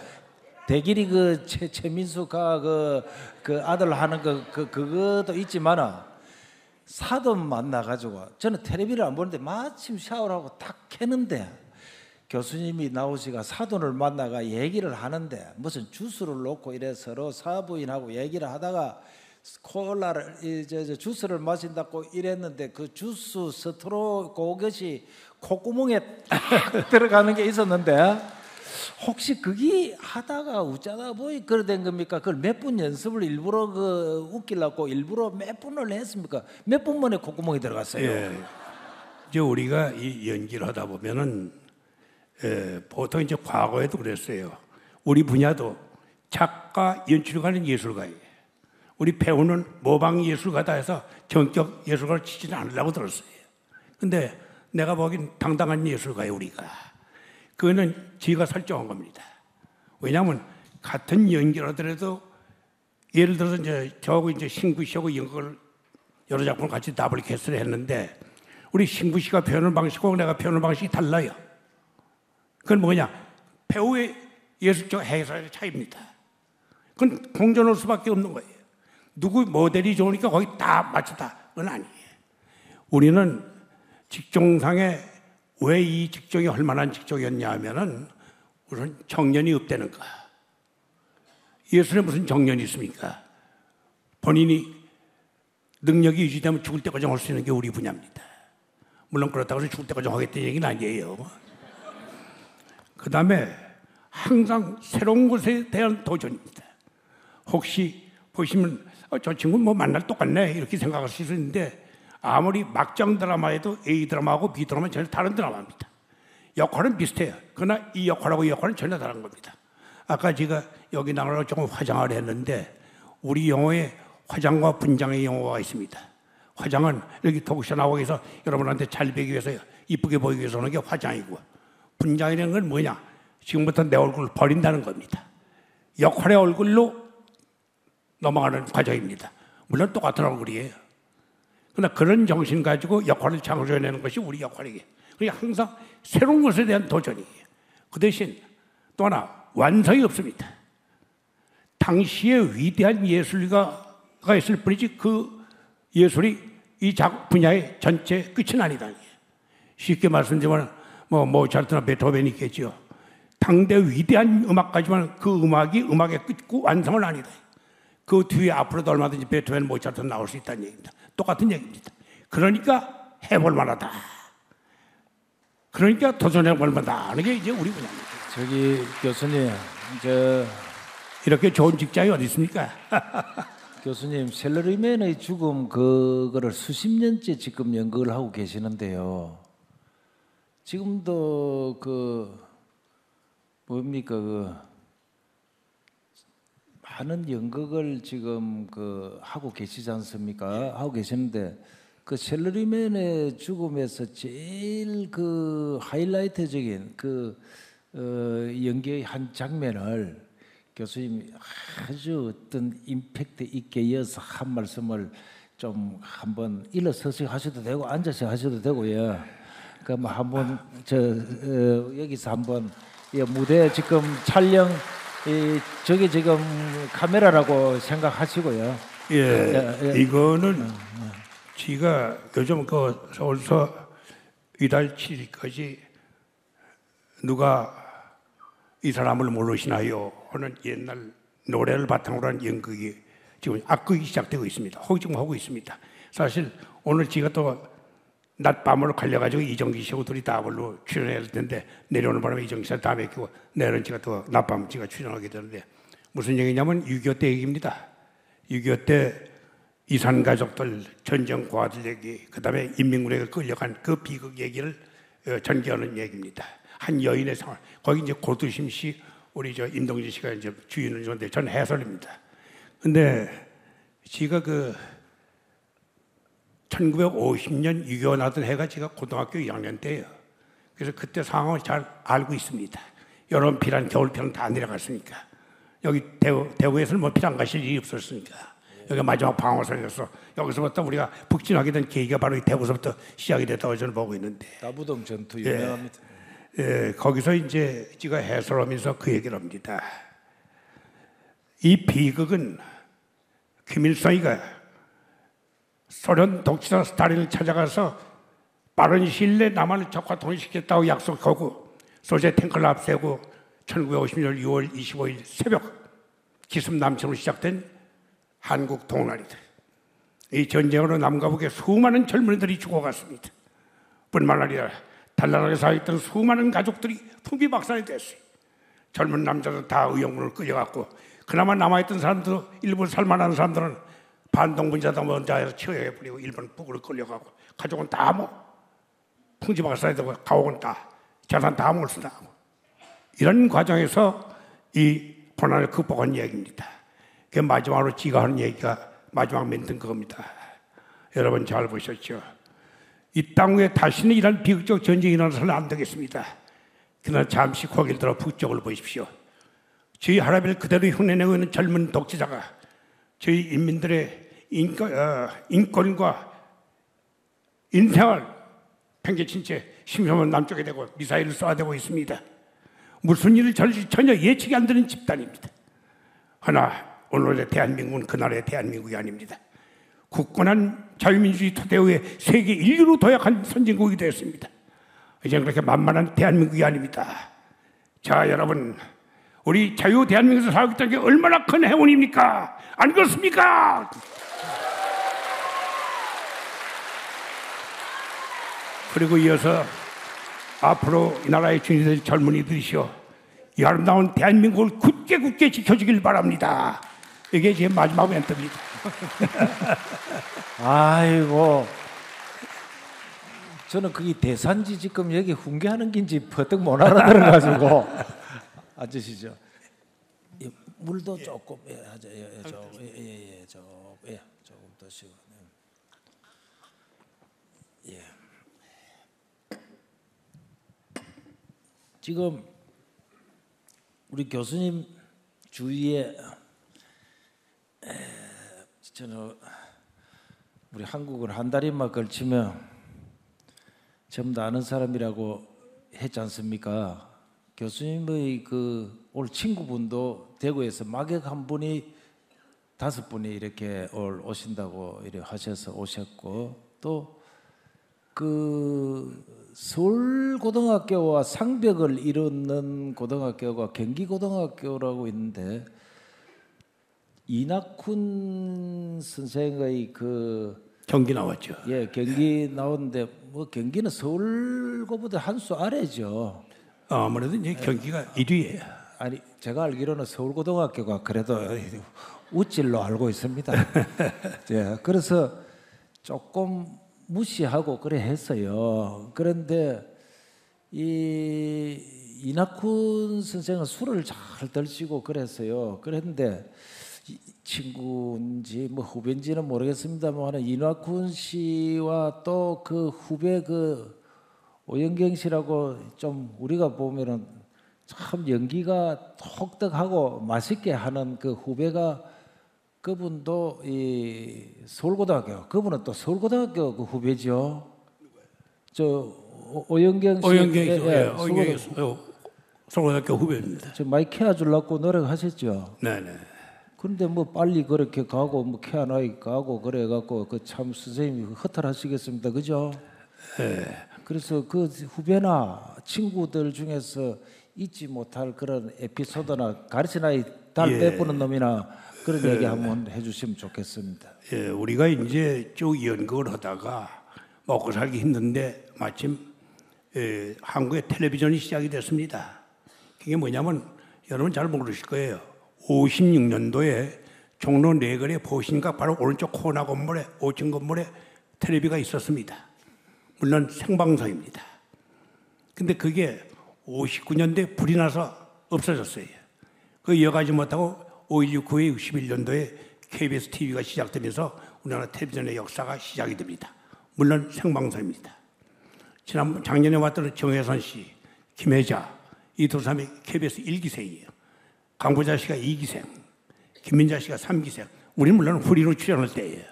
대길이 그 최민수가 그 아들 하는 그것도 있지만은 사돈 만나 가지고 저는 텔레비를 안 보는데 마침 샤워를 하고 탁 켜는데 교수님이 나오시가 사돈을 만나가 얘기를 하는데 무슨 주스를 놓고 이래 서로 사부인하고 얘기를 하다가 콜라를 주스를 마신다고 이랬는데 그 주스 스트로 그것이 콧구멍에 딱 들어가는 게 있었는데 혹시 그게 하다가 웃자다 보이 그래 된 겁니까? 그걸 몇 분 연습을 일부러 그 웃기려고 일부러 몇 분을 했습니까? 몇 분 만에 콧구멍에 들어갔어요. 예. 이제 우리가 이 연기를 하다 보면은 보통 이제 과거에도 그랬어요. 우리 분야도 작가, 연출가는 예술가예요. 우리 배우는 모방 예술가다 해서 전격 예술가를 치지는 않으려고 들었어요. 근데 내가 보기엔 당당한 예술가예요, 우리가. 그거는 지가 설정한 겁니다. 왜냐하면 같은 연기를 하더라도 예를 들어서 이제 저하고 이제 신구 씨하고 연극을 여러 작품을 같이 더블 캐스트를 했는데 우리 신구 씨가 표현하는 방식하고 내가 표현하는 방식이 달라요. 그건 뭐냐? 배우의 예술적 해석의 차이입니다. 그건 공존할 수밖에 없는 거예요. 누구 모델이 좋으니까 거기 다 맞췄다. 그건 아니에요. 우리는 직종상에 왜 이 직종이 헐만한 직종이었냐 하면은 우선 정년이 없다는 거. 예술에 무슨 정년이 있습니까? 본인이 능력이 유지되면 죽을 때까지 할 수 있는 게 우리 분야입니다. 물론 그렇다고 해서 죽을 때까지 하겠다는 얘기는 아니에요. 그 다음에 항상 새로운 것에 대한 도전입니다. 혹시 보시면 저 친구는 뭐 만날 똑같네 이렇게 생각할 수 있는데 아무리 막장 드라마에도 A 드라마하고 B 드라마는 전혀 다른 드라마입니다. 역할은 비슷해요. 그러나 이 역할하고 이 역할은 전혀 다른 겁니다. 아까 제가 여기 나가려고 조금 화장을 했는데 우리 영어에 화장과 분장의 영어가 있습니다. 화장은 여기 토크쇼 나오기 위해서 여러분한테 잘 보이기 위해서 이쁘게 보이기 위해서 하는 게 화장이고 분장이라는 건 뭐냐? 지금부터 내 얼굴을 버린다는 겁니다. 역할의 얼굴로 넘어가는 과정입니다. 물론 똑같은 얼굴이에요. 그러나 그런 정신 가지고 역할을 창조해내는 것이 우리 역할이에요. 그러니까 항상 새로운 것에 대한 도전이에요. 그 대신 또 하나 완성이 없습니다. 당시에 위대한 예술가가 있을 뿐이지 그 예술이 이 분야의 전체 끝은 아니다. 쉽게 말씀드리면 모차르트나 베토벤이 있겠죠. 당대 위대한 음악가지만 그 음악이 음악의 끝고 완성은 아니다. 그 뒤에 앞으로도 얼마든지 베토벤, 모차르트 나올 수 있다는 얘기입니다. 똑같은 얘기입니다. 그러니까 해볼 만하다. 그러니까 도전해볼 만하다 하는 게 이제 우리 분야입니다. 저기 교수님, 이렇게 좋은 직장이 어디 있습니까? 교수님 셀러리맨의 죽음 그거를 수십 년째 지금 연극을 하고 계시는데요. 지금도 뭡니까 많은 연극을 지금 하고 계시지 않습니까? 하고 계시는데 그 셀러리맨의 죽음에서 제일 하이라이트적인 연기의 한 장면을 교수님이 아주 어떤 임팩트 있게 이어서 한 말씀을 좀 한번 일어서서 하셔도 되고 앉아서 하셔도 되고요. 그럼 한번 여기서 한번 무대 지금 촬영 저게 지금 카메라라고 생각하시고요. 예, 이거는 지가 요즘 서울서 이달 7일까지 누가 이 사람을 모르시나요? 하는 옛날 노래를 바탕으로 한 연극이 지금 악극이 시작되고 있습니다. 지금 하고 있습니다. 사실 오늘 지가 또 낮밤으로 갈려가지고 이정기 씨하고 둘이 다블로 출연해야 될 텐데 내려오는 바람에 이정기 씨를 다 맡기고 내일은 제가 또 낮밤 제가 출연하게 되는데 무슨 얘기냐면 6.25 때 얘기입니다. 6.25 때 이산 가족들, 전쟁 고아들 얘기, 그다음에 인민군에게 끌려간 그 비극 얘기를 전개하는 얘기입니다. 한 여인의 생활. 거기 이제 고두심 씨, 우리 저 임동진 씨가 이제 주인을 주는데 전 해설입니다. 근데 지가 그 1950년 6.25 나던 해가 제가 고등학교 2학년 때예요. 그래서 그때 상황을 잘 알고 있습니다. 여름 피란 겨울 피란 다 내려갔으니까 여기 대구에서는 뭐 피란 가실 일이 없었으니까 여기 마지막 방어선이었어. 여기서부터 우리가 북진하게 된 계기가 바로 이 대구서부터 시작이 됐다고 저는 보고 있는데 나부동 전투 유명합니다. 거기서 이제 제가 해설하면서 그 얘기를 합니다. 이 비극은 김일성이가 소련 독재자 스탈린을 찾아가서 빠른 시일 내에 남한을 적과 통일시켰다고 약속하고 소재 탱크를 앞세우고 1950년 6월 25일 새벽 기습 남침으로 시작된 한국 동아리들. 이 전쟁으로 남과 북의 수많은 젊은이들이 죽어갔습니다. 뿐만 아니라 단란하게 살아있던 수많은 가족들이 풍비박산이 됐어요. 젊은 남자들 다 의용군을 끌려갔고 그나마 남아있던 사람들 일부 살만한 사람들은 반동분자다 먼저 해서 처형해 버리고 일본 북으로 끌려가고 가족은 다 뭐 풍지박산이 되고 가옥은 다 재산 다 몰수당하고 이런 과정에서 이 고난을 극복한 얘기입니다. 그 마지막으로 지가 하는 얘기가 마지막 멘트인 겁니다. 여러분 잘 보셨죠? 이 땅 위에 다시는 이런 비극적 전쟁이 일어나서는 안 되겠습니다. 그러나 잠시 고개를 들어 북쪽을 보십시오. 저희 할아버지를 그대로 흉내내고 있는 젊은 독재자가 저희 인민들의 인권과 인생을 팽개친 채 심심한 남쪽에 대고 미사일을 쏘아대고 있습니다. 무슨 일을 전혀 예측이 안 되는 집단입니다. 하나 오늘의 대한민국은 그날의 대한민국이 아닙니다. 굳건한 자유민주주의 토대 위에 세계 인류로 도약한 선진국이 되었습니다. 이제 그렇게 만만한 대한민국이 아닙니다. 자 여러분, 우리 자유 대한민국에서 살고 있다는 게 얼마나 큰 행운입니까? 안 그렇습니까? 그리고 이어서 앞으로 이 나라의 주인이 될 젊은이들이시오, 이 아름다운 대한민국을 굳게 지켜주길 바랍니다. 이게 제 마지막 멘트입니다. 아이고, 저는 그게 대산지 지금 여기 훈계하는 긴지 퍼뜩 못 알아들어가지고 앉으시죠. 예, 물도 조금 조금 더 쉬고. 예. 지금 우리 교수님 주위에 저는 우리 한국을 한 달인만 걸치면 전부 다 아는 사람이라고 했지 않습니까? 교수님의 그 오늘 친구분도 대구에서 마객 한 분이 5분이 이렇게 오신다고 이렇게 하셔서 오셨고, 또 그 서울 고등학교와 상벽을 이루는 고등학교가 경기 고등학교라고 있는데 이낙훈 선생의 그 경기 나왔죠. 예, 경기 나오는데 뭐 경기는 서울고보다 한 수 아래죠. 아무래도 이제 경기가 1위예요. 아니 제가 알기로는 서울고등학교가 그래도 우찔로 알고 있습니다. 예, 그래서 조금 무시하고 그래 했어요. 그런데 이 이낙훈 선생은 술을 잘 드시고 그랬어요. 그랬는데 친구인지 뭐 후배인지는 모르겠습니다만 이낙훈 씨와 또 그 후배 그 오영경 씨라고 좀 우리가 보면은 참 연기가 톡톡하고 맛있게 하는 그 후배가, 그분도 이 서울고등학교, 그분은 또 서울고등학교 그 후배죠. 저 오영경 씨, 오영경 서울고등학교 후배입니다. 저 많이 케어주려고 노력하셨죠. 네네. 그런데 뭐 빨리 그렇게 가고 뭐 케어나이 가고 그래갖고 그 참 선생님이 허탈하시겠습니다, 그죠? 네. 그래서 그 후배나 친구들 중에서 잊지 못할 그런 에피소드나 가르치나이 달 빼보는 놈이나 그런 얘기 한번 해주시면 좋겠습니다. 예, 우리가 이제 쭉 연극을 하다가 먹고 살기 힘든데 마침 한국의 텔레비전이 시작이 됐습니다. 그게 뭐냐면 여러분 잘 모르실 거예요. 56년도에 종로 내거리 보신각 바로 오른쪽 코너 건물에 5층 건물에 텔레비가 있었습니다. 물론 생방송입니다. 근데 그게 59년도에 불이 나서 없어졌어요. 그 이어가지 못하고 5.16 후에 61년도에 KBS TV가 시작되면서 우리나라 텔레비전의 역사가 시작이 됩니다. 물론 생방송입니다. 작년에 왔던 정혜선 씨, 김혜자 이 두 사람이 KBS 1기생이에요. 강보자 씨가 2기생, 김민자 씨가 3기생. 우리는 물론 후리로 출연할 때예요.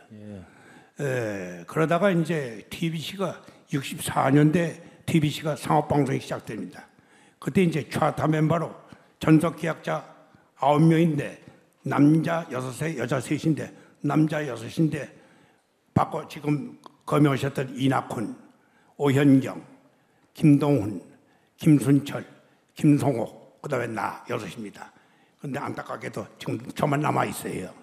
그러다가 이제 TBC가 64년대 TBC가 상업방송이 시작됩니다. 그때 이제 최다 멤버로 전속 계약자 9명인데 남자 6세, 여자 3인데 남자 6인데 바꿔 지금 거명하셨던 이낙훈, 오현경, 김동훈, 김순철, 김성옥, 그 다음에 나 6입니다. 그런데 안타깝게도 지금 저만 남아있어요.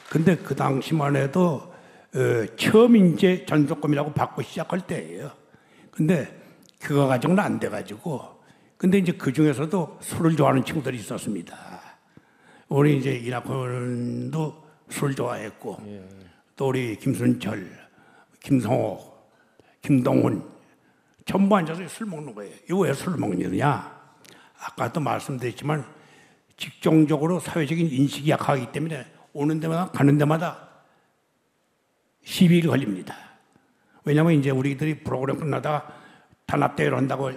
근데 그 당시만 해도 처음 이제 전속금이라고 받고 시작할 때예요. 근데 그거 가지고는 안 돼가지고 근데 이제 그 중에서도 술을 좋아하는 친구들이 있었습니다. 우리 이제 이낙훈도 술 좋아했고 또 우리 김순철, 김성호, 김동훈 전부 앉아서 술 먹는 거예요. 이거 왜 술 먹느냐? 아까도 말씀드렸지만 직종적으로 사회적인 인식이 약하기 때문에 오는 데마다 가는 데마다 12일 걸립니다. 왜냐하면 이제 우리들이 프로그램 끝나다가 단합대회를 한다고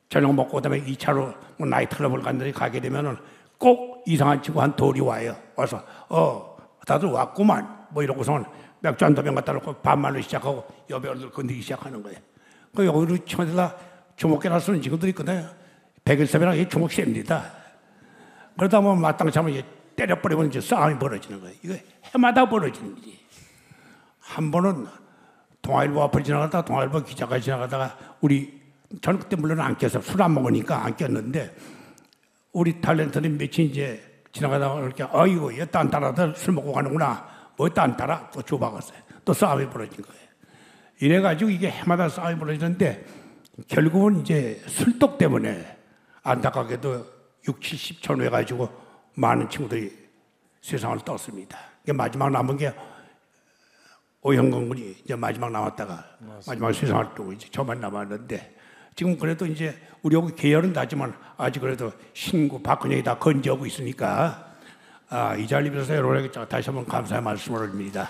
저녁 먹고 그다음에 2차로 뭐 나이트클럽을 간다니 가게 되면은 꼭 이상한 친구 한 둘이 와요. 와서 다들 왔구만 뭐 이러고서는 맥주 한 도병 갖다 놓고 반말로 시작하고 여배 얼굴 건드기 시작하는 거예요. 그 여기로 친구들아 주먹개나 쓰는 친구들이 있거든요. 백일섭이랑 이 주먹 셉니다. 그러다 보면 마땅치 때려버리면 이제 싸움이 벌어지는 거예요. 이거 해마다 벌어지는 일이. 한 번은 동아일보 앞을 지나가다가 동아일보 기자가 지나가다가 저는 그때 물론 안 껴서 술 안 먹으니까 안 꼈는데 우리 탤런트는 며칠 이제 지나가다가 이렇게 아이고 얘 딴 따라들 술 먹고 가는구나. 뭐 딴 따라 또 줘박았어요. 또 싸움이 벌어진 거예요. 이래가지고 이게 해마다 싸움이 벌어지는데 결국은 이제 술독 때문에 안타깝게도 6, 70천 해가지고 많은 친구들이 세상을 떴습니다. 마지막 남은 게 오형건 군이 이제 마지막 남았다가 마지막 세상을 뜨고 이제 저만 남았는데 지금 그래도 이제 우리하고 계열은 다지만 아직 그래도 신구 박근혜가 다 건재하고 있으니까 이 자리에서 여러분에게 다시 한번 감사의 말씀을 올립니다.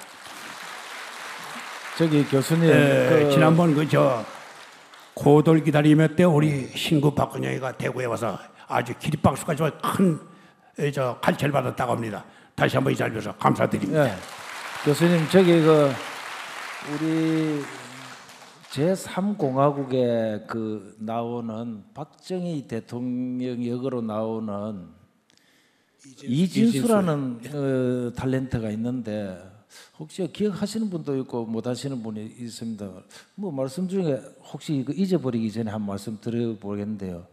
저기 교수님 지난번 고돌 기다리며 때 우리 신구 박근혜가 대구에 와서 아주 기립박수까지 큰 갈채를 받았다고 합니다. 다시 한번 이 자리에서 감사드립니다. 네. 교수님 우리 제3공화국에 나오는 박정희 대통령 역으로 나오는 이진수라는 탤런트가 있는데 혹시 기억하시는 분도 있고 못하시는 분이 있습니다. 뭐 말씀 중에 혹시 잊어버리기 전에 한 말씀 드려보겠는데요.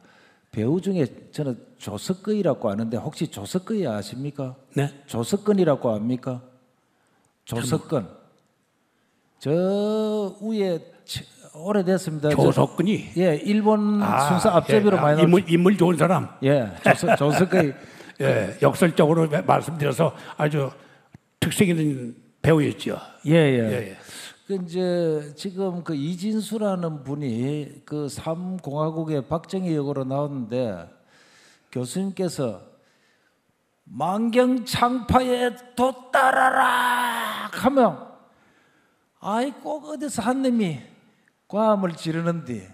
배우 중에 저는 조석근이라고 아는데 혹시 조석근이 아십니까? 네. 조석근이라고 압니까? 조석근. 저 위에 오래됐습니다. 조석근이? 예, 일본 순사 앞제비로 많이 나왔죠. 인물 좋은 사람. 예, 조석근이. 예, 역설적으로 말씀드려서 아주 특색 있는 배우였죠. 예. 이제 지금 이진수라는 분이 3공화국의 박정희 역으로 나오는데 교수님께서 만경창파에 돛따라라 하면 꼭 어디서 한 놈이 과음을 지르는데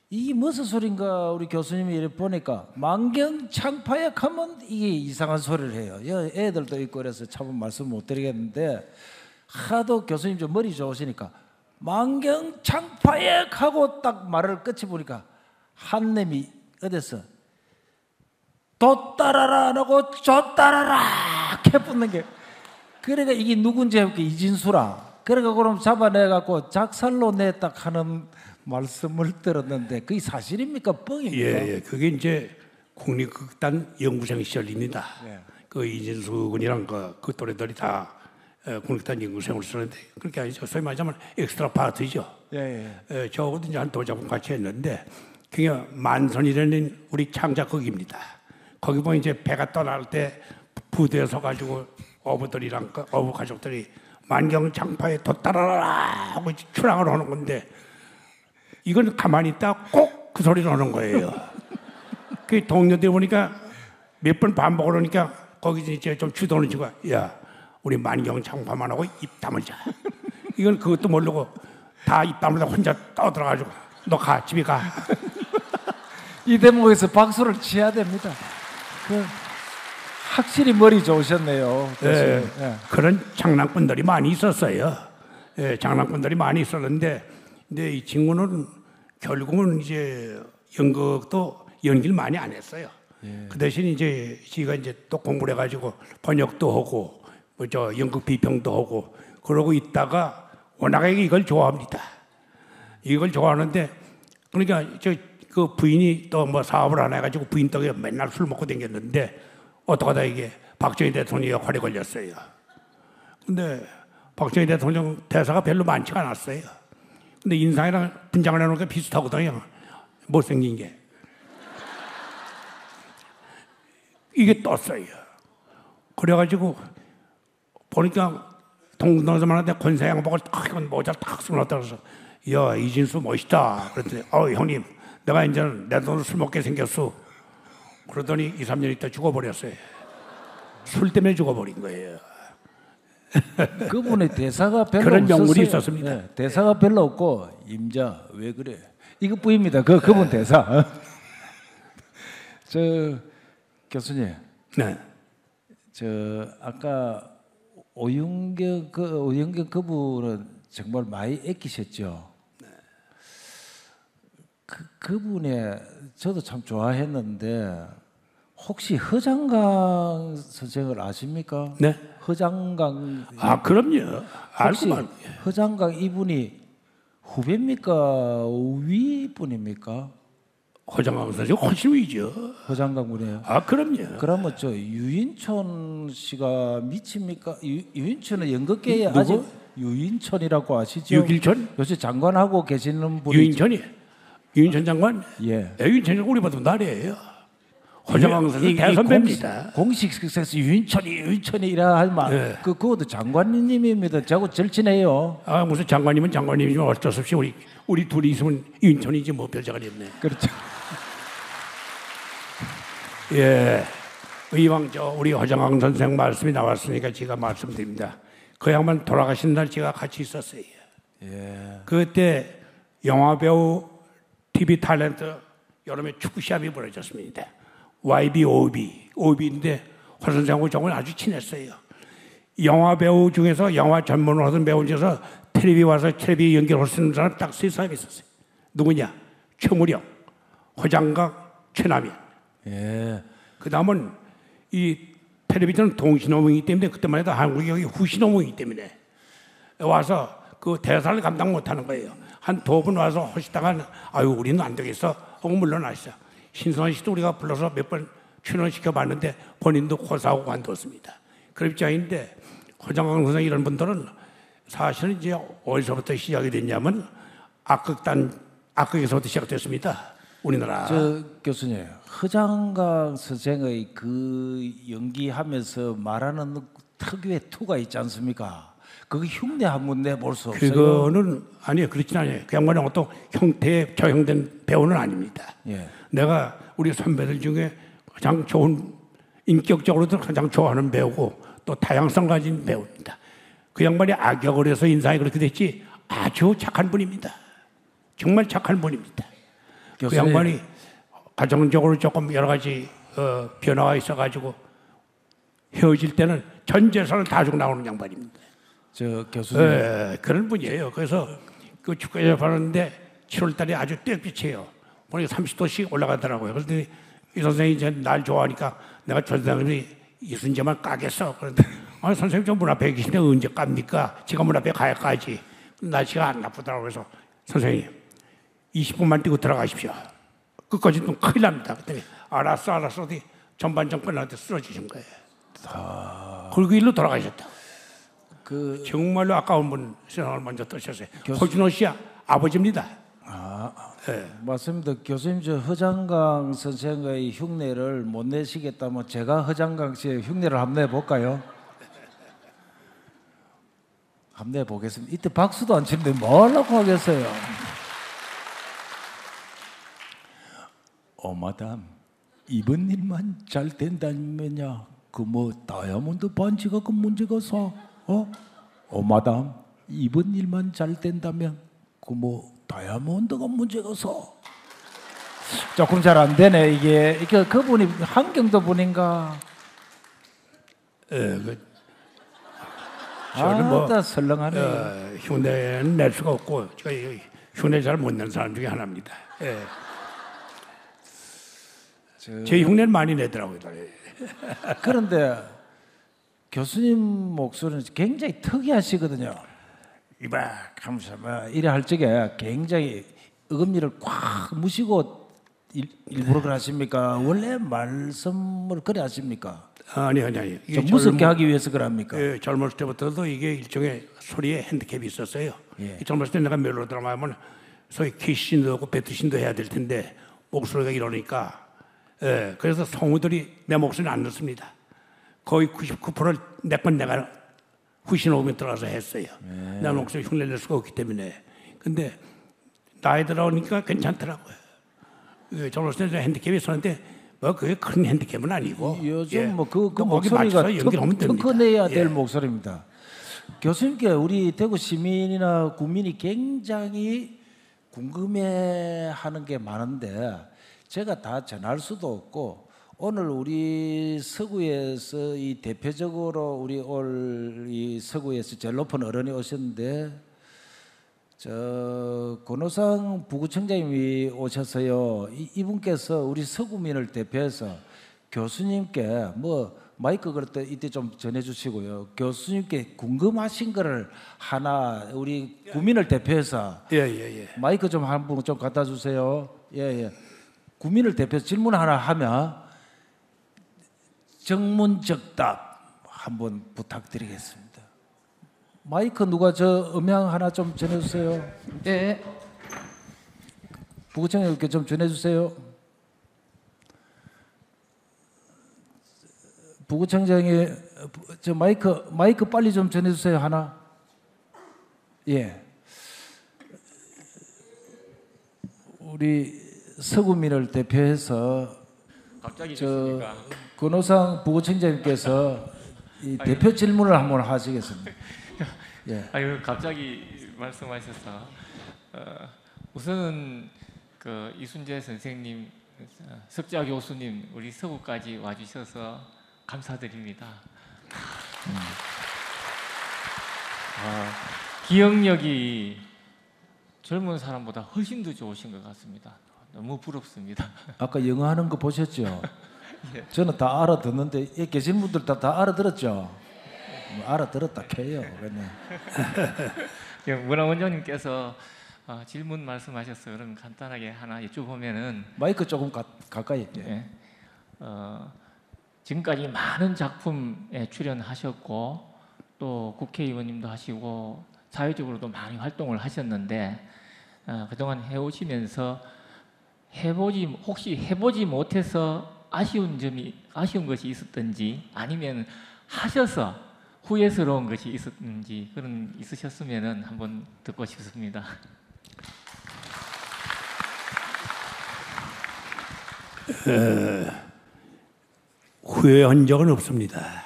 이게 무슨 소린가 우리 교수님이 이렇게 보니까 만경창파에 하면 이게 이상한 소리를 해요. 애들도 있고 그래서 참 말씀 못 드리겠는데 하도 교수님 좀 머리 좋으시니까 만경창파에 하고 딱 말을 끝이 보니까 한 놈이 어디서 돛따라라 안 하고 좆따라라 해붙는 게 그러니까 이게 누군지 해볼게 이진수라. 그러니까 그럼 잡아내갖고 작살로 냈다 하는 말씀을 들었는데 그게 사실입니까? 뻥입니까? 예. 그게 이제 국립극단 연구생 시절입니다. 예. 이진수 군이랑 그 또래들이 다 국립극단 연구생을 쓰는데 그렇게 아니죠. 소위 말하자면 엑스트라 파트죠. 예. 저하고도 이제 한 도작품 같이 했는데 그게 만선이라는 우리 창작극입니다. 거기 보면 이제 배가 떠날 때 부두에 서가지고 어부들이랑 어부 가족들이 만경장파에 돛따라라 하고 출항을 하는 건데 이건 가만히 있다 꼭 그 소리를 하는 거예요. 그 동료들 보니까 몇 번 반복을 하니까 거기서 이제 좀 주도는 주고 야 우리 만경장파만 하고 입 다물자. 이건 그것도 모르고 다 입 다물다 혼자 떠들어가지고 너 가 집에 가. 이 대목에서 박수를 쳐야 됩니다. 확실히 머리 좋으셨네요. 예, 예. 그런 장난꾼들이 많이 있었어요. 예, 장난꾼들이 많이 있었는데, 근데 이 친구는 결국은 이제 연극도 연기를 많이 안 했어요. 예. 그 대신 이제 지가 이제 또 공부를 해가지고 번역도 하고, 뭐 저 연극 비평도 하고, 그러고 있다가 워낙에 이걸 좋아합니다. 이걸 좋아하는데, 그러니까 그 부인이 또 뭐 사업을 안 해가지고 부인 덕에 맨날 술 먹고 다녔는데 어떡하다 이게 박정희 대통령이 역할에 걸렸어요. 근데 박정희 대통령 대사가 별로 많지가 않았어요. 근데 인상이랑 분장을 해놓으니까 비슷하거든요. 못생긴 게. 이게 떴어요. 그래가지고 보니까 동동서만 한데 권사 양복을 딱 모자를 딱 쓰고 나왔다 그래서 야 이진수 멋있다. 그랬더니 형님 내가 이제는 내 돈으로 술 먹게 생겼어. 그러더니 2, 3년 있다 죽어버렸어요. 술 때문에 죽어버린 거예요. 그분의 대사가 별로 그런 없었어요. 명물이 있었습니다. 네, 대사가 별로 없고 임자 왜 그래 이것뿐입니다. 그분 대사. 저 교수님, 네. 저 아까 오윤경 그분은 정말 많이 애끼셨죠. 그분의 저도 참 좋아했는데 혹시 허장강 선생을 아십니까? 네. 허장강. 아 그럼요. 혹시 알고만. 허장강 이분이 후배입니까? 위분입니까? 허장강 선생 훨씬 위죠. 허장강 분이에요. 아 그럼요. 그러면 저 유인촌 씨가 미칩니까? 유인촌은 연극계에 누구? 아직 유인촌이라고 아시죠? 유길촌? 요새 장관하고 계시는 분이. 유인천 장관? 예. 유인천 장관 우리보다 나래예요. 허장강 선생 대선배입니다. 공식에서 유인천이라 하면 네. 그것도 장관님입니다. 저하고 절친해요. 아 무슨 장관님은 장관님이지만 어쩔 수 없이 우리 둘이 있으면 유인천이지 뭐 별자가 없네. 그렇죠. 예. 이왕 우리 허장강 선생 말씀이 나왔으니까 제가 말씀드립니다. 그 양반 돌아가신 날 제가 같이 있었어요. 예. 그때 영화배우 TV 탤런트 여름에 축구 시합이 벌어졌습니다. YB, OB인데 허 선생하고 저는 아주 친했어요. 영화배우 중에서 영화 전문을 하던 배우 중에서 텔레비 와서 텔레비 연기를 할 수 있는 사람 딱 세 사람이 있었어요. 누구냐? 최무령, 허장강, 최남현. 예. 그 다음은 이 텔레비전 동신호명이기 때문에 그때만 해도 한국이 여기 후신호명이기 때문에 와서 그 대사를 감당 못하는 거예요. 한 두 분 와서 하시다가 아유 우리는 안 되겠어 하고 물러나시죠. 신선한 씨도 우리가 불러서 몇 번 출연시켜 봤는데 본인도 고사하고 관뒀습니다. 그런 입장인데 허장강 선생 이런 분들은 사실은 이제 어디서부터 시작이 됐냐면 악극에서부터 시작됐습니다. 우리나라. 저 교수님, 허장강 선생의 그 연기하면서 말하는 특유의 투가 있지 않습니까? 그거 흉내 한번 내볼 수 없어요? 그거는 아니에요. 그렇진 않아요. 그 양반은 어떤 형태에 저형된 배우는 아닙니다. 예. 내가 우리 선배들 중에 가장 좋은 인격적으로도 가장 좋아하는 배우고 또 다양성 가진 배우입니다. 그 양반이 악역을 해서 인상이 그렇게 됐지 아주 착한 분입니다. 정말 착한 분입니다. 그 양반이 가정적으로 조금 여러 가지 변화가 있어가지고 헤어질 때는 전 재산을 다 주고 나오는 양반입니다. 저 교수님, 그런 분이에요. 그래서 그 축구에 하는데 7월달에 아주 땡빛이에요. 보니까 30도씩 올라가더라고요. 그런데 이 선생님이 이제 날 좋아하니까 내가 저 선생님이 이순재만 까겠어. 그런데 선생님 저 문 앞에 계신데 언제 깝니까? 제가 문 앞에 가야까지. 날씨가 안 나쁘더라고요. 그래서 선생님 20분만 뛰고 들어가십시오. 끝까지 또 큰일 납니다. 그랬더니 알았어. 어디 전반전 끝날 때 쓰러지신 거예요. 그리고 일로 돌아가셨다. 정말로 아까운 분 세상을 먼저 떠셨어요. 허준호 씨 아버지입니다. 맞습니다. 교수님, 저 허장강 선생의 흉내를 못 내시겠다면 제가 허장강 씨의 흉내를 한번 내볼까요? 한번 내보겠습니다. 이때 박수도 안 치는데 뭐 하려고 하겠어요? 마담, 이번 일만 잘 된다면야 그 뭐 다이아몬드 반지가 그 문제가 서 마담, 이번 일만 잘 된다면 그 뭐 다이아몬드가 문제가 서. 조금 잘 안 되네 이게 그분이 한경도 분인가? 저는 뭐 설렁하네. 흉내는 낼 수가 없고 제가 흉내 잘 못 내는 사람 중에 하나입니다. 제 흉내는 많이 내더라고요. 그런데 교수님 목소리는 굉장히 특이하시거든요. 이봐 하면서 이래 할 적에 굉장히 어금니를 꽉 무시고 일부러 그러십니까? 원래 말씀을 그래 하십니까? 아니. 좀 무섭게 하기 위해서 그럽니까? 젊었을 때부터도 이게 일종의 소리에 핸디캡이 있었어요. 예. 젊었을 때 내가 멜로드라마 하면 소위 키신도 하고 배트신도 해야 될 텐데 목소리가 이러니까 그래서 성우들이 내 목소리는 안 듣습니다. 거의 99%를 내 건 내가 후신 오면 들어가서 했어요. 내 목소리 흉내 낼 수가 없기 때문에. 근데 나이 들어오니까 괜찮더라고요. 젊었을 때 핸디캡이 있었는데 뭐 그게 큰 핸디캡은 아니고 요즘 그 거기 목소리가 맞춰서 연기하면 됩니다. 특허내야 될 목소리입니다. 교수님께 우리 대구 시민이나 국민이 굉장히 궁금해하는 게 많은데 제가 다 전할 수도 없고 오늘 우리 서구에서 이 대표적으로 우리 올 이 서구에서 제일 높은 어른이 오셨는데 저 권오상 부구청장님이 오셔서요. 이분께서 우리 서구민을 대표해서 교수님께 뭐 마이크 그럴 때 이때 좀 전해주시고요. 교수님께 궁금하신 거를 하나 우리 국민을 대표해서 마이크 좀 한 분 좀 갖다 주세요. 국민을 대표해서 질문 하나 하면 정문적답 한번 부탁드리겠습니다. 마이크 누가 저 음향 하나 좀 전해주세요. 네. 부구청장님께 좀 전해주세요. 부구청장이 저 마이크 빨리 좀 전해주세요 하나. 예. 우리 서구민을 대표해서 갑자기 저 권오상 부구청장님께서 이 대표 질문을 한번 하시겠습니다. 예. 아유 갑자기 말씀하셔서 우선은 그 이순재 선생님, 석자 교수님 우리 서구까지 와주셔서 감사드립니다. 기억력이 젊은 사람보다 훨씬 더 좋으신 것 같습니다. 너무 부럽습니다. 아까 영어 하는 거 보셨죠? 예. 저는 다 알아듣는데 여기 계신 분들 다 알아들었죠? 뭐 알아들었다 캐요. 문화원장님께서 질문 말씀하셨어요. 그럼 간단하게 하나 여쭤보면은 마이크 조금 가까이 있게. 예. 지금까지 많은 작품에 출연하셨고 또 국회의원님도 하시고 사회적으로도 많이 활동을 하셨는데 그동안 해오시면서 혹시 해보지 못해서 아쉬운 것이 있었던지 아니면 하셔서 후회스러운 것이 있었는지 그런 있으셨으면은 한번 듣고 싶습니다. 후회한 적은 없습니다.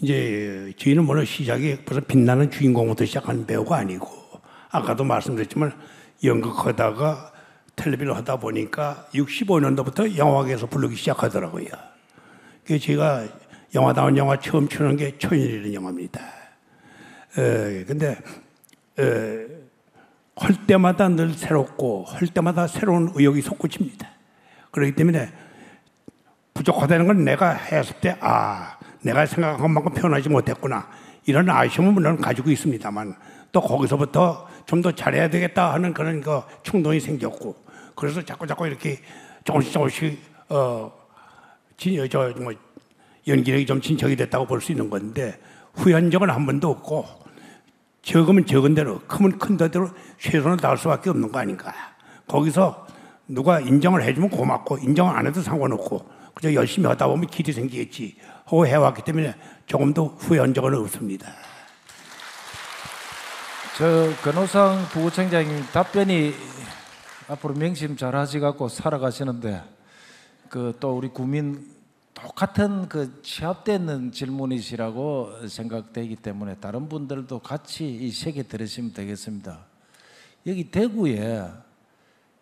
이제 저희는 물론 시작이 벌써 빛나는 주인공부터 시작한 배우가 아니고 아까도 말씀드렸지만 연극하다가 텔레비를 하다 보니까 65년도부터 영화계에서 부르기 시작하더라고요. 그래서 제가 영화다운 영화 처음 추는 게 초연이라는 영화입니다. 근데 할 때마다 늘 새롭고 할 때마다 새로운 의욕이 솟구칩니다. 그렇기 때문에 부족하다는 건 내가 했을 때 내가 생각한 것만큼 표현하지 못했구나 이런 아쉬움은 물론 가지고 있습니다만 또 거기서부터 좀 더 잘해야 되겠다 하는 그런 거 충동이 생겼고 그래서 자꾸 이렇게 조금씩 연기력이 좀 진척이 됐다고 볼 수 있는 건데 후회한 적은 한 번도 없고 적으면 적은 대로 크면 큰 대로 최선을 다할 수밖에 없는 거 아닌가 거기서 누가 인정을 해주면 고맙고 인정을 안 해도 상관없고 그저 열심히 하다 보면 길이 생기겠지 하고 해왔기 때문에 조금도 후회한 적은 없습니다. 저 권오상 부구청장님 답변이 앞으로 명심 잘 하시갖고 살아가시는데 그 또 우리 국민 똑같은 그 취합되는 질문이시라고 생각되기 때문에 다른 분들도 같이 이 세계 들으시면 되겠습니다. 여기 대구에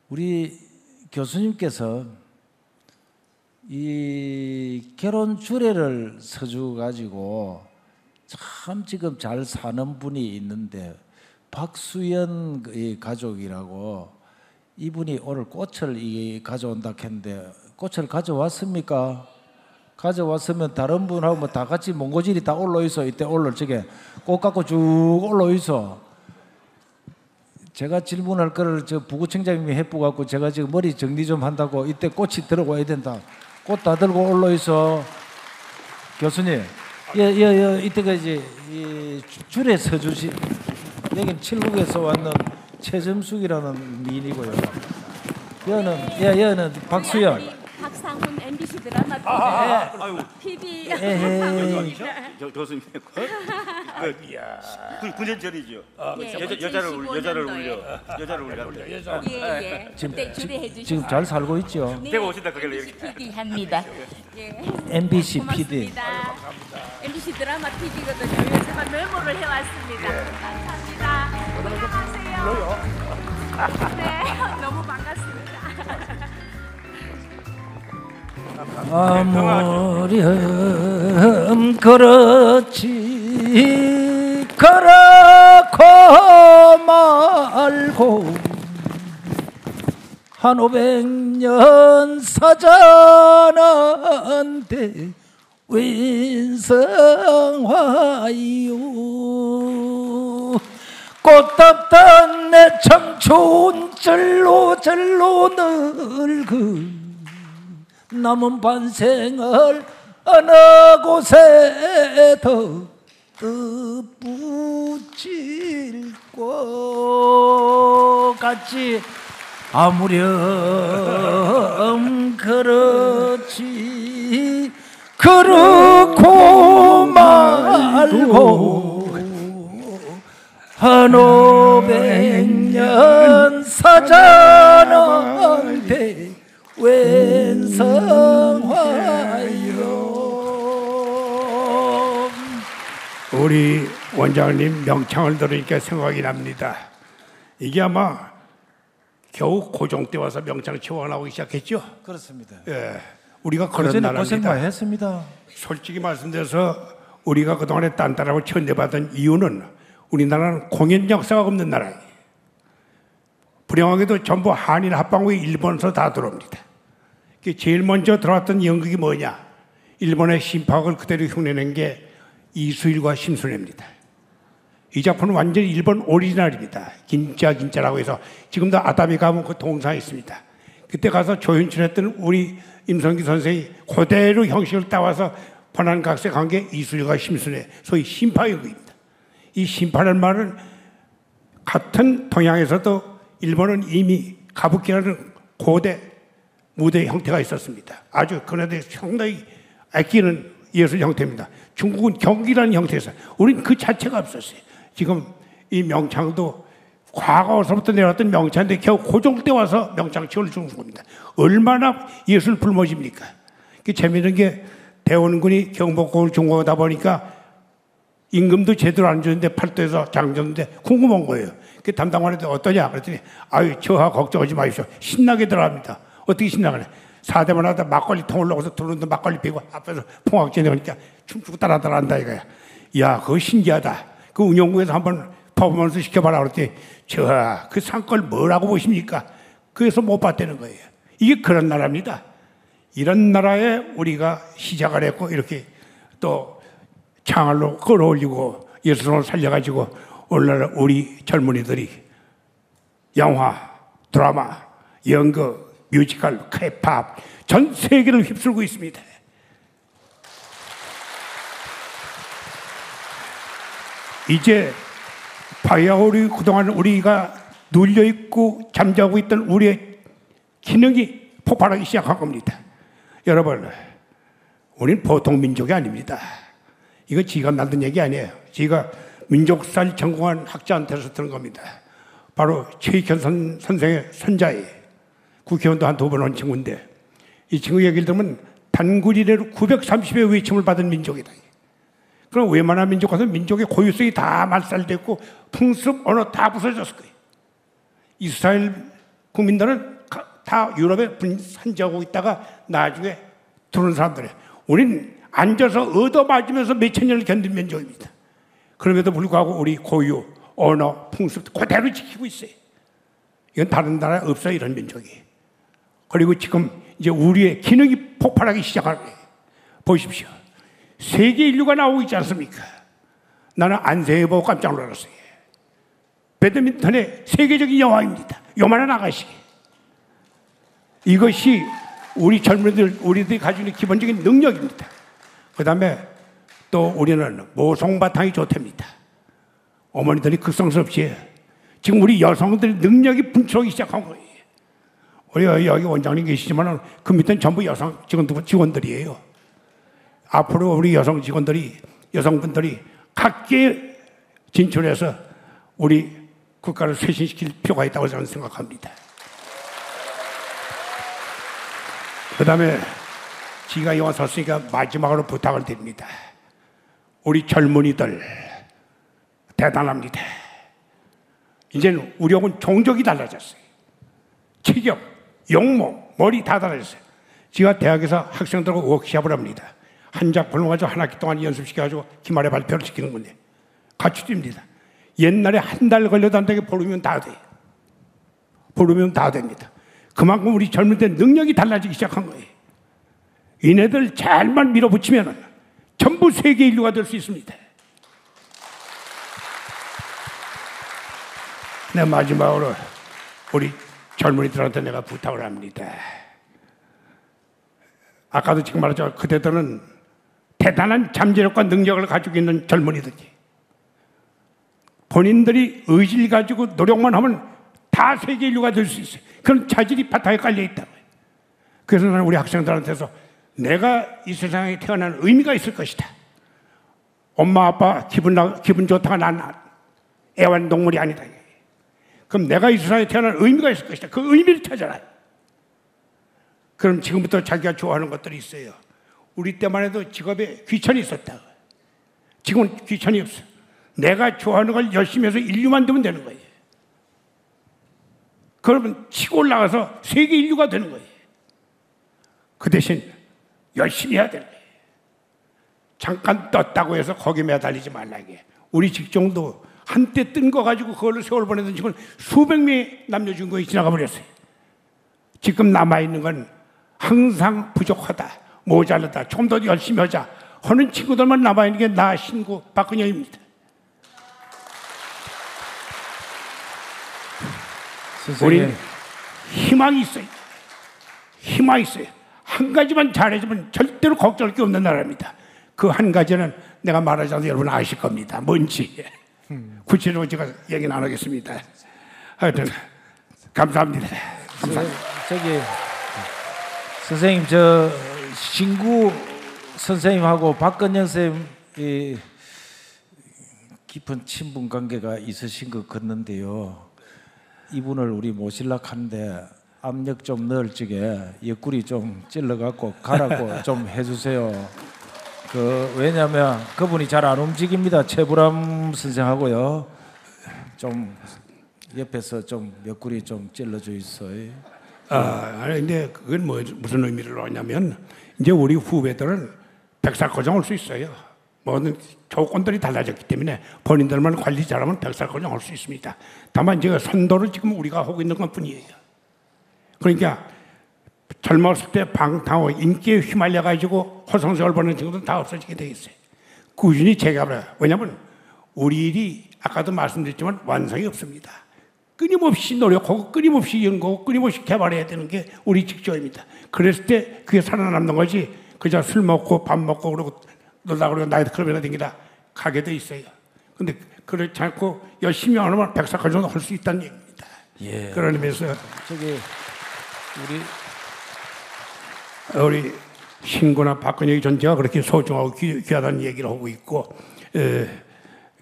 우리 교수님께서 이 결혼 주례를 서주 가지고 참 지금 잘 사는 분이 있는데 박수연 이 가족이라고 이분이 오늘 꽃을 가져온다 했는데 꽃을 가져왔습니까? 가져왔으면 다른 분하고 뭐 다 같이 몽고질이 다 올라있어. 이때 저게 꽃 갖고 쭉 올라있어. 제가 질문할 거를 저 부구청장님이 해보갖고 제가 지금 머리 정리 좀 한다고 이때 꽃이 들어와야 된다. 꽃 다 들고 올라있어. 교수님, 이때가 이제 이 줄에 서주시, 여긴 칠북에서 왔는 최점숙이라는 미인이고요. 여는 박수연. 박상훈 MBC 드라마 PB. 교수님. 군전절이죠. 여자를 울려. 예. 그때 주례해 주시죠. 지금 잘 살고 있죠. 네, 내가 오신다 그길래 MBC PD 합니다. 예. MBC PD. 고맙습니다. MBC 드라마 PD거든요. 제가 메모를 해왔습니다. 감사합니다. 안녕하세요. 네, 너무 반갑습니다. 아무렴 그렇지 그렇고 말고 한 500년 사자는데 윈성화요 꽃답던 내 청춘 절로 늙은 남은 반생을 어느 곳에 더 붙일 것 같이 아무렴 그렇지 그렇고 말고 한 500년 사자는데 웬성화요. 우리 원장님 명창을 들으니까 생각이 납니다. 이게 아마 겨우 고종 때 와서 명창 치워가 나오기 시작했죠. 그렇습니다. 예, 우리가 그런 그전에 나라입니다. 고생 많이 했습니다. 솔직히 말씀드려서 우리가 그동안에 딴따라고 천대받은 이유는 우리나라는 공연 역사가 없는 나라예요. 불행하게도 전부 한일 합방 후에 일본에서 다 들어옵니다. 제일 먼저 들어왔던 연극이 뭐냐? 일본의 심파극을 그대로 흉내낸 게 이수일과 심순애입니다. 이 작품은 완전히 일본 오리지널입니다. 긴짜라고 해서 지금도 아다미 가면 그 동상에 있습니다. 그때 가서 조연출했던 우리 임성기 선생이 그대로 형식을 따와서 번안각색한 게 이수일과 심순애, 소위 심파연극입니다. 이 심파라는 말은 같은 동양에서도 일본은 이미 가부키라는 고대 무대 형태가 있었습니다. 아주 그네들 상당히 아끼는 예술 형태입니다. 중국은 경기라는 형태에서 우리는 그 자체가 없었어요. 지금 이 명창도 과거서부터 내려왔던 명창인데 겨우 고종 때 와서 명창 치워를 주는 겁니다. 얼마나 예술 불모집니까? 재미있는 게 대원군이 경복궁을 중공하다 보니까 임금도 제대로 안 주는데 팔도에서 장줬는데 궁금한 거예요. 그 담당관한테 어떠냐? 그랬더니 아유 저하 걱정하지 마십시오. 신나게 들어갑니다. 어떻게 신나게? 사대만 하다 막걸리 통 올라가서 들어오는데 막걸리 피고 앞에서 풍악제 내니까 춤추고 따라한다 이거야. 야 그거 신기하다. 그 운영국에서 한번 퍼포먼스 시켜봐라 그랬더니 저하 그 상걸 뭐라고 보십니까? 그래서 못 봤다는 거예요. 이게 그런 나라입니다. 이런 나라에 우리가 시작을 했고 이렇게 또 창알로 끌어올리고 예술을 살려가지고 오늘날 우리 젊은이들이 영화, 드라마, 연극, 뮤지컬, K-팝 전 세계를 휩쓸고 있습니다. 이제 바야흐로 그동안 우리가 눌려 있고 잠자고 있던 우리의 기능이 폭발하기 시작한 겁니다. 여러분, 우리는 보통 민족이 아닙니다. 이거 지가 만든 얘기 아니에요. 지가 민족사를 전공한 학자한테서 들은 겁니다. 바로 최익현 선생의 손자에 국회의원도 한 2번 온 친구인데, 이 친구 얘기를 들으면 단군 이래로 930의 외침을 받은 민족이다. 그럼 웬만한 민족 가서 민족의 고유성이 다 말살됐고 풍습, 언어 다 부서졌을 거예요. 이스라엘 국민들은 다 유럽에 산지하고 있다가 나중에 들어온 사람들이에요. 우리는 앉아서 얻어맞으면서 몇천 년을 견딘 민족입니다. 그럼에도 불구하고 우리 고유, 언어, 풍습 그대로 지키고 있어요. 이건 다른 나라에 없어요, 이런 민족이. 그리고 지금 이제 우리의 기능이 폭발하기 시작하는 거예요. 보십시오. 세계 인류가 나오고 있지 않습니까? 나는 안세해 보고 깜짝 놀랐어요. 배드민턴의 세계적인 여왕입니다. 요만한 아가씨. 이것이 우리 젊은이들, 우리들이 가지고 있는 기본적인 능력입니다. 그 다음에 또 우리는 모성바탕이 좋답니다. 어머니들이 극성스럽지. 지금 우리 여성들의 능력이 분출하기 시작한 거예요. 우리 여기 원장님 계시지만 그 밑에는 전부 여성 직원들이에요. 앞으로 우리 여성분들이 각계에 진출해서 우리 국가를 쇄신시킬 필요가 있다고 저는 생각합니다. 그 다음에 지가 이왕 섰으니까 마지막으로 부탁을 드립니다. 우리 젊은이들 대단합니다. 이제는 우리하고는 종족이 달라졌어요. 체격, 용모, 머리 다 달라졌어요. 제가 대학에서 학생들하고 워크숍을 합니다. 한 작품을 가지고 한 학기 동안 연습시켜가지고 기말에 발표를 시키는 건데 같이 뜁니다. 옛날에 한 달 걸려도 안 되게 보름이면 다 돼요. 보름이면 다 됩니다. 그만큼 우리 젊을 때 능력이 달라지기 시작한 거예요. 이네들 잘만 밀어붙이면 전부 세계 인류가 될 수 있습니다. 내 마지막으로 우리 젊은이들한테 내가 부탁을 합니다. 아까도 지금 말했죠. 그대들은 대단한 잠재력과 능력을 가지고 있는 젊은이들이 본인들이 의지를 가지고 노력만 하면 다 세계 인류가 될 수 있어요. 그런 자질이 바탕에 깔려 있다고. 그래서 나는 우리 학생들한테서 내가 이 세상에 태어난 의미가 있을 것이다. 엄마 아빠 기분 좋다가 난 애완동물이 아니다. 그럼 내가 이 세상에 태어난 의미가 있을 것이다. 그 의미를 찾아라. 그럼 지금부터 자기가 좋아하는 것들이 있어요. 우리 때만 해도 직업에 귀천이 있었다. 지금은 귀천이 없어. 내가 좋아하는 걸 열심히 해서 인류만 되면 되는 거예요. 그러면 치고 올라가서 세계 인류가 되는 거예요. 그 대신 열심히 해야 되는 거예요. 잠깐 떴다고 해서 거기 매달리지 말라게. 우리 직종도 한때 뜬 거 가지고 그걸로 세월 보내던 지금 수백 명의 남녀 주인공이 지나가 버렸어요. 지금 남아있는 건 항상 부족하다, 모자르다, 좀 더 열심히 하자 하는 친구들만 남아있는 게 나 신구 박근영입니다. 우리는 희망이 있어요. 희망이 있어요. 한 가지만 잘해주면 절대로 걱정할 게 없는 나라입니다. 그 한 가지는 내가 말하지 않아도 여러분 아실 겁니다. 뭔지. 구체적으로 제가 얘기는 안 하겠습니다. 하여튼 감사합니다. 감사합니다. 저기 선생님, 저 신구 선생님하고 박근영 선생님이 깊은 친분 관계가 있으신 것 같는데요. 이분을 우리 모시려고 하는데 압력 좀 넣을 적에 옆구리 좀 찔러갖고 가라고 좀 해주세요. 왜냐하면 그분이 잘 안 움직입니다. 최불암 선생하고요. 좀 옆에서 좀 옆구리 좀 찔러줘 있어요. 근데 그건 무슨 의미를 하냐면 이제 우리 후배들은 백살고정 할 수 있어요. 모든 조건들이 달라졌기 때문에 본인들만 관리 잘하면 백살고정 할 수 있습니다. 다만 제가 선도를 지금 우리가 하고 있는 것 뿐이에요. 그러니까 젊었을 때 방탕하고 인기에 휘말려가지고 호성세월 보는 친구들은 다 없어지게 돼 있어요. 꾸준히 재개발해요. 왜냐하면 우리 일이 아까도 말씀드렸지만 완성이 없습니다. 끊임없이 노력하고 끊임없이 연구하고 끊임없이 개발해야 되는 게 우리 직종입니다. 그랬을 때 그게 살아남는 거지 그저 술 먹고 밥 먹고 그러고 놀다 그러고 나이트클럽이나 댕기다 가게 돼 있어요. 근데 그렇지 않고 열심히 안 하면 백사까지 할 수 있다는 얘기입니다. 예. 그런 의미에서 저기 우리 신구나 박근혜 존재가 그렇게 소중하고 귀하다는 얘기를 하고 있고,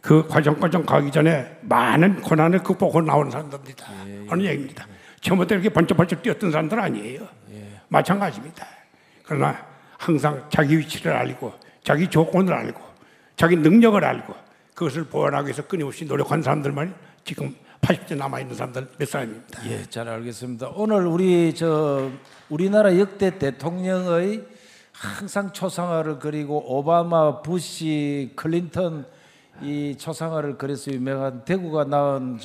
그 과정 가기 전에 많은 고난을 극복하고 나오는 사람들입니다. 하는 얘기입니다. 처음부터 이렇게 번쩍번쩍 뛰었던 사람들은 아니에요. 마찬가지입니다. 그러나 항상 자기 위치를 알고 자기 조건을 알고 자기 능력을 알고 그것을 보완하기 위해서 끊임없이 노력한 사람들만 지금 80대 남아있는 사람들 몇 사람입니다. 예, 잘 알겠습니다. 오늘 우리나라 역대 대통령의 항상 초상화를 그리고 오바마, 부시, 클린턴 이 초상화를 그래서 유명한 대구가 낳은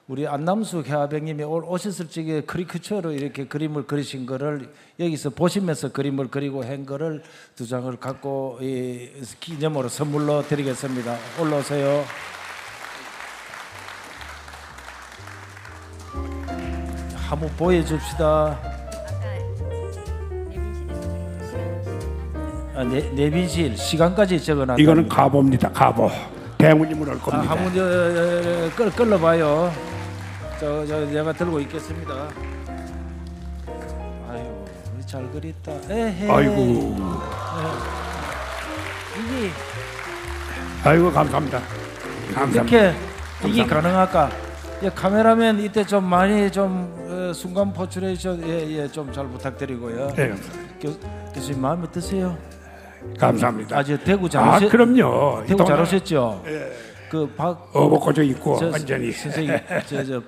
우리 안남수 회화병님이 오셨을 적에 크리커처로 이렇게 그림을 그리신 거를 여기서 보시면서 그림을 그리고 한 거를 2장을 갖고 기념으로 선물로 드리겠습니다. 올라오세요. 한번 보여줍시다. 내빈실 시간까지 적어놨다. 이거는 가보입니다. 가보. 대문님을 올 겁니다. 한번 끌어봐요. 내가 들고 있겠습니다. 아유, 잘 그렸다. 에헤. 아이고. 이게 아이고 감사합니다. 이렇게 이게 가능할까? 카메라맨 이때 좀 많이 순간 포출해주셔. 좀 잘 부탁드리고요. 네, 감사합니다. 교수님 마음에 드세요? 감사하니다. 아주 대구 잘 그럼요. 대구 잘 오셨죠? 예. 어복고져 있고 완전히 선생님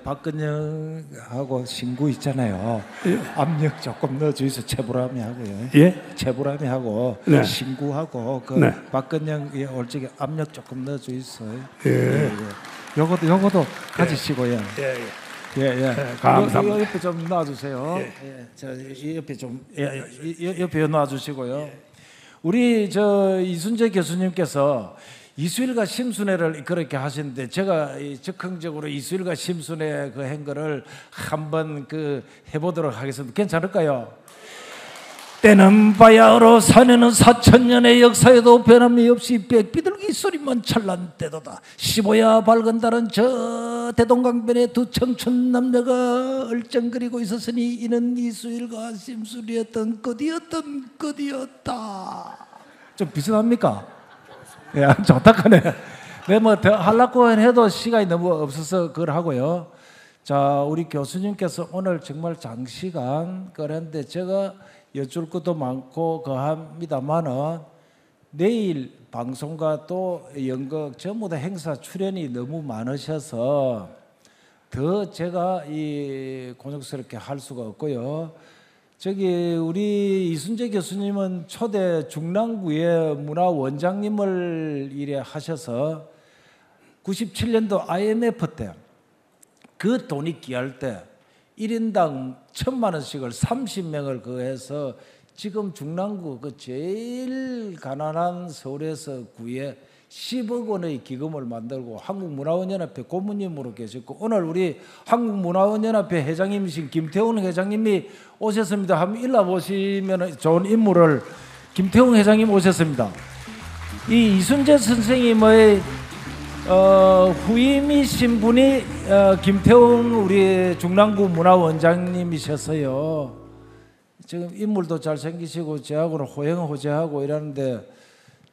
박근영하고 신구 있잖아요. 예. 압력 조금 넣어주이소. 채불함이 하고요. 예? 채불함이 하고 네. 신구하고 네. 박근영 올적에 압력 조금 넣어주이소. 예. 요거도 가지시고요. 예. 감사합니다. 옆에 좀 놔주세요. 이 옆에 옆에 놔주시고요. 우리 이순재 교수님께서 이수일과 심순애를 그렇게 하시는데 제가 적극적으로 이수일과 심순애 그 한 거를 한번 해보도록 하겠습니다. 괜찮을까요? 때는 바야흐로 사내는 4000년의 역사에도 변함이 없이 빽비둘기 소리만 찰난 때도다. 15야 밝은 달은 저 대동강변에 두 청춘 남녀가 얼쩡거리고 있었으니 이는 이수일과 심순이었던 것이었다. 좀 비슷합니까? 예, 좋다하네. 내가 뭐 더 하려고 해도 시간이 너무 없어서 그걸 하고요. 자, 우리 교수님께서 오늘 정말 장시간 그랬는데 제가 여쭐 것도 많고 그합니다만은 내일 방송과 또 연극 전부 다 행사 출연이 너무 많으셔서 더 제가 곤욕스럽게 할 수가 없고요. 우리 이순재 교수님은 초대 중랑구의 문화원장님을 일에 하셔서 97년도 IMF 때 그 돈이 귀할 때 1인당 1000만 원씩을 30명을 그해서 지금 중랑구 제일 가난한 서울에서 구에 10억 원의 기금을 만들고 한국문화원연합회 고문님으로 계셨고 오늘 우리 한국문화원연합회 회장님이신 김태훈 회장님이 오셨습니다. 한번 일러보시면 좋은 인물을 김태훈 회장님 오셨습니다. 이 이순재 선생님의 후임이신 분이 김태훈 우리 중랑구 문화원장님이셨어요. 지금 인물도 잘생기시고 저하고는 호행호재하고 이러는데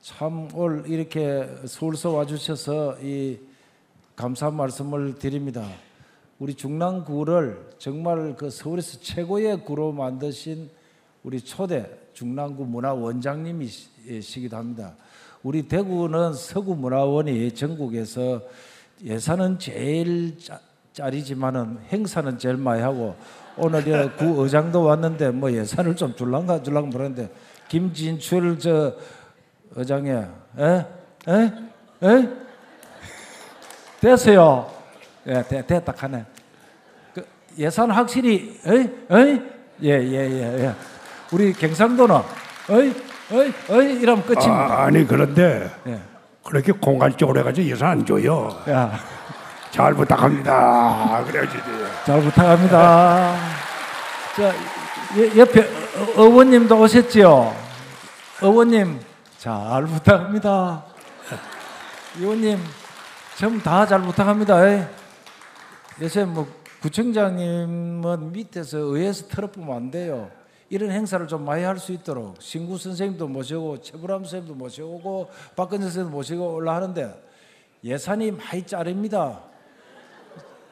참 올 이렇게 서울서 와주셔서 이 감사한 말씀을 드립니다. 우리 중랑구를 정말 서울에서 최고의 구로 만드신 우리 초대 중랑구 문화원장님이시기도 합니다. 우리 대구는 서구문화원이 전국에서 예산은 제일 짜리지만은 행사는 제일 많이 하고 오늘 구의장도 왔는데 뭐 예산을 좀 줄랑가 모르는데 김진출 의장에 됐어요. 됐다 하네. 예산 확실히 예. 우리 경상도는 이러면 끝입니다. 아니 그런데 그렇게 공간적으로 해가지고 예산 안 줘요. 잘 부탁합니다. 그래야지. 잘 부탁합니다. 자, 옆에 의원님도 오셨지요? 의원님 잘 부탁합니다. 의원님 전부 다 잘 부탁합니다. 요새 뭐 구청장님은 밑에서 의회에서 털어보면 안 돼요. 이런 행사를 좀 많이 할 수 있도록 신구 선생님도 모시고 최불암 선생님도 모시고 박근혜 선생님도 모시고 올라하는데 예산이 많이 짜립니다.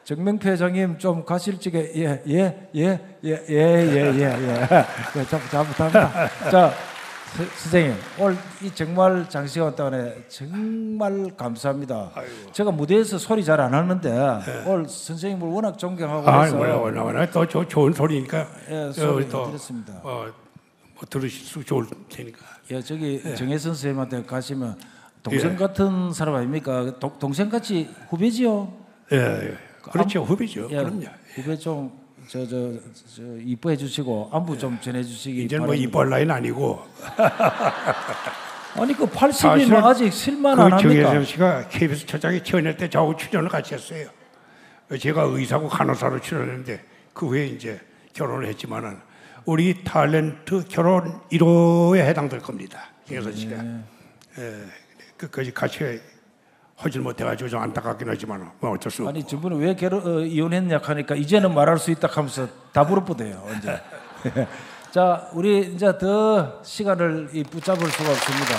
정명표 회장님 좀 가실 적에 잘못합니다. 자 선생님 오늘 이 정말 장시간 동안에 정말 감사합니다. 아이고. 제가 무대에서 소리 잘 안 하는데 오늘 선생님을 워낙 존경하고 해서 워낙 또 좋은 소리니까 소리 또 들었습니다. 뭐 들으실 수 좋을 테니까. 예, 저기 정혜선 선생님한테 가시면 동생 같은 사람 아닙니까? 동생같이 후배지요? 예. 그렇죠. 후배죠. 예, 그럼요. 후배 좀 이뻐해 주시고 안부 좀 전해 주시기 이제 뭐 바랍니다. 이뻐할 나이는 아니고 아니 그 80이면 사실은 아직 실만 그 안 합니까? 정혜선 씨가 KBS 초장에 출연할 때 저하고 출연을 같이 했어요. 제가 의사고 간호사로 출연했는데 그 후에 이제 결혼을 했지만은 우리 탤런트 결혼 1호에 해당될 겁니다. 정혜선 씨가. 끝까지 같이 하질 못해가지고 좀 안타깝긴 하지만 뭐 어쩔 수 없고. 아니 저분은 왜 이혼했냐 하니까 이제는 말할 수 있다 하면서 다 물어보대요. 언제? 자 우리 이제 더 시간을 붙잡을 수가 없습니다.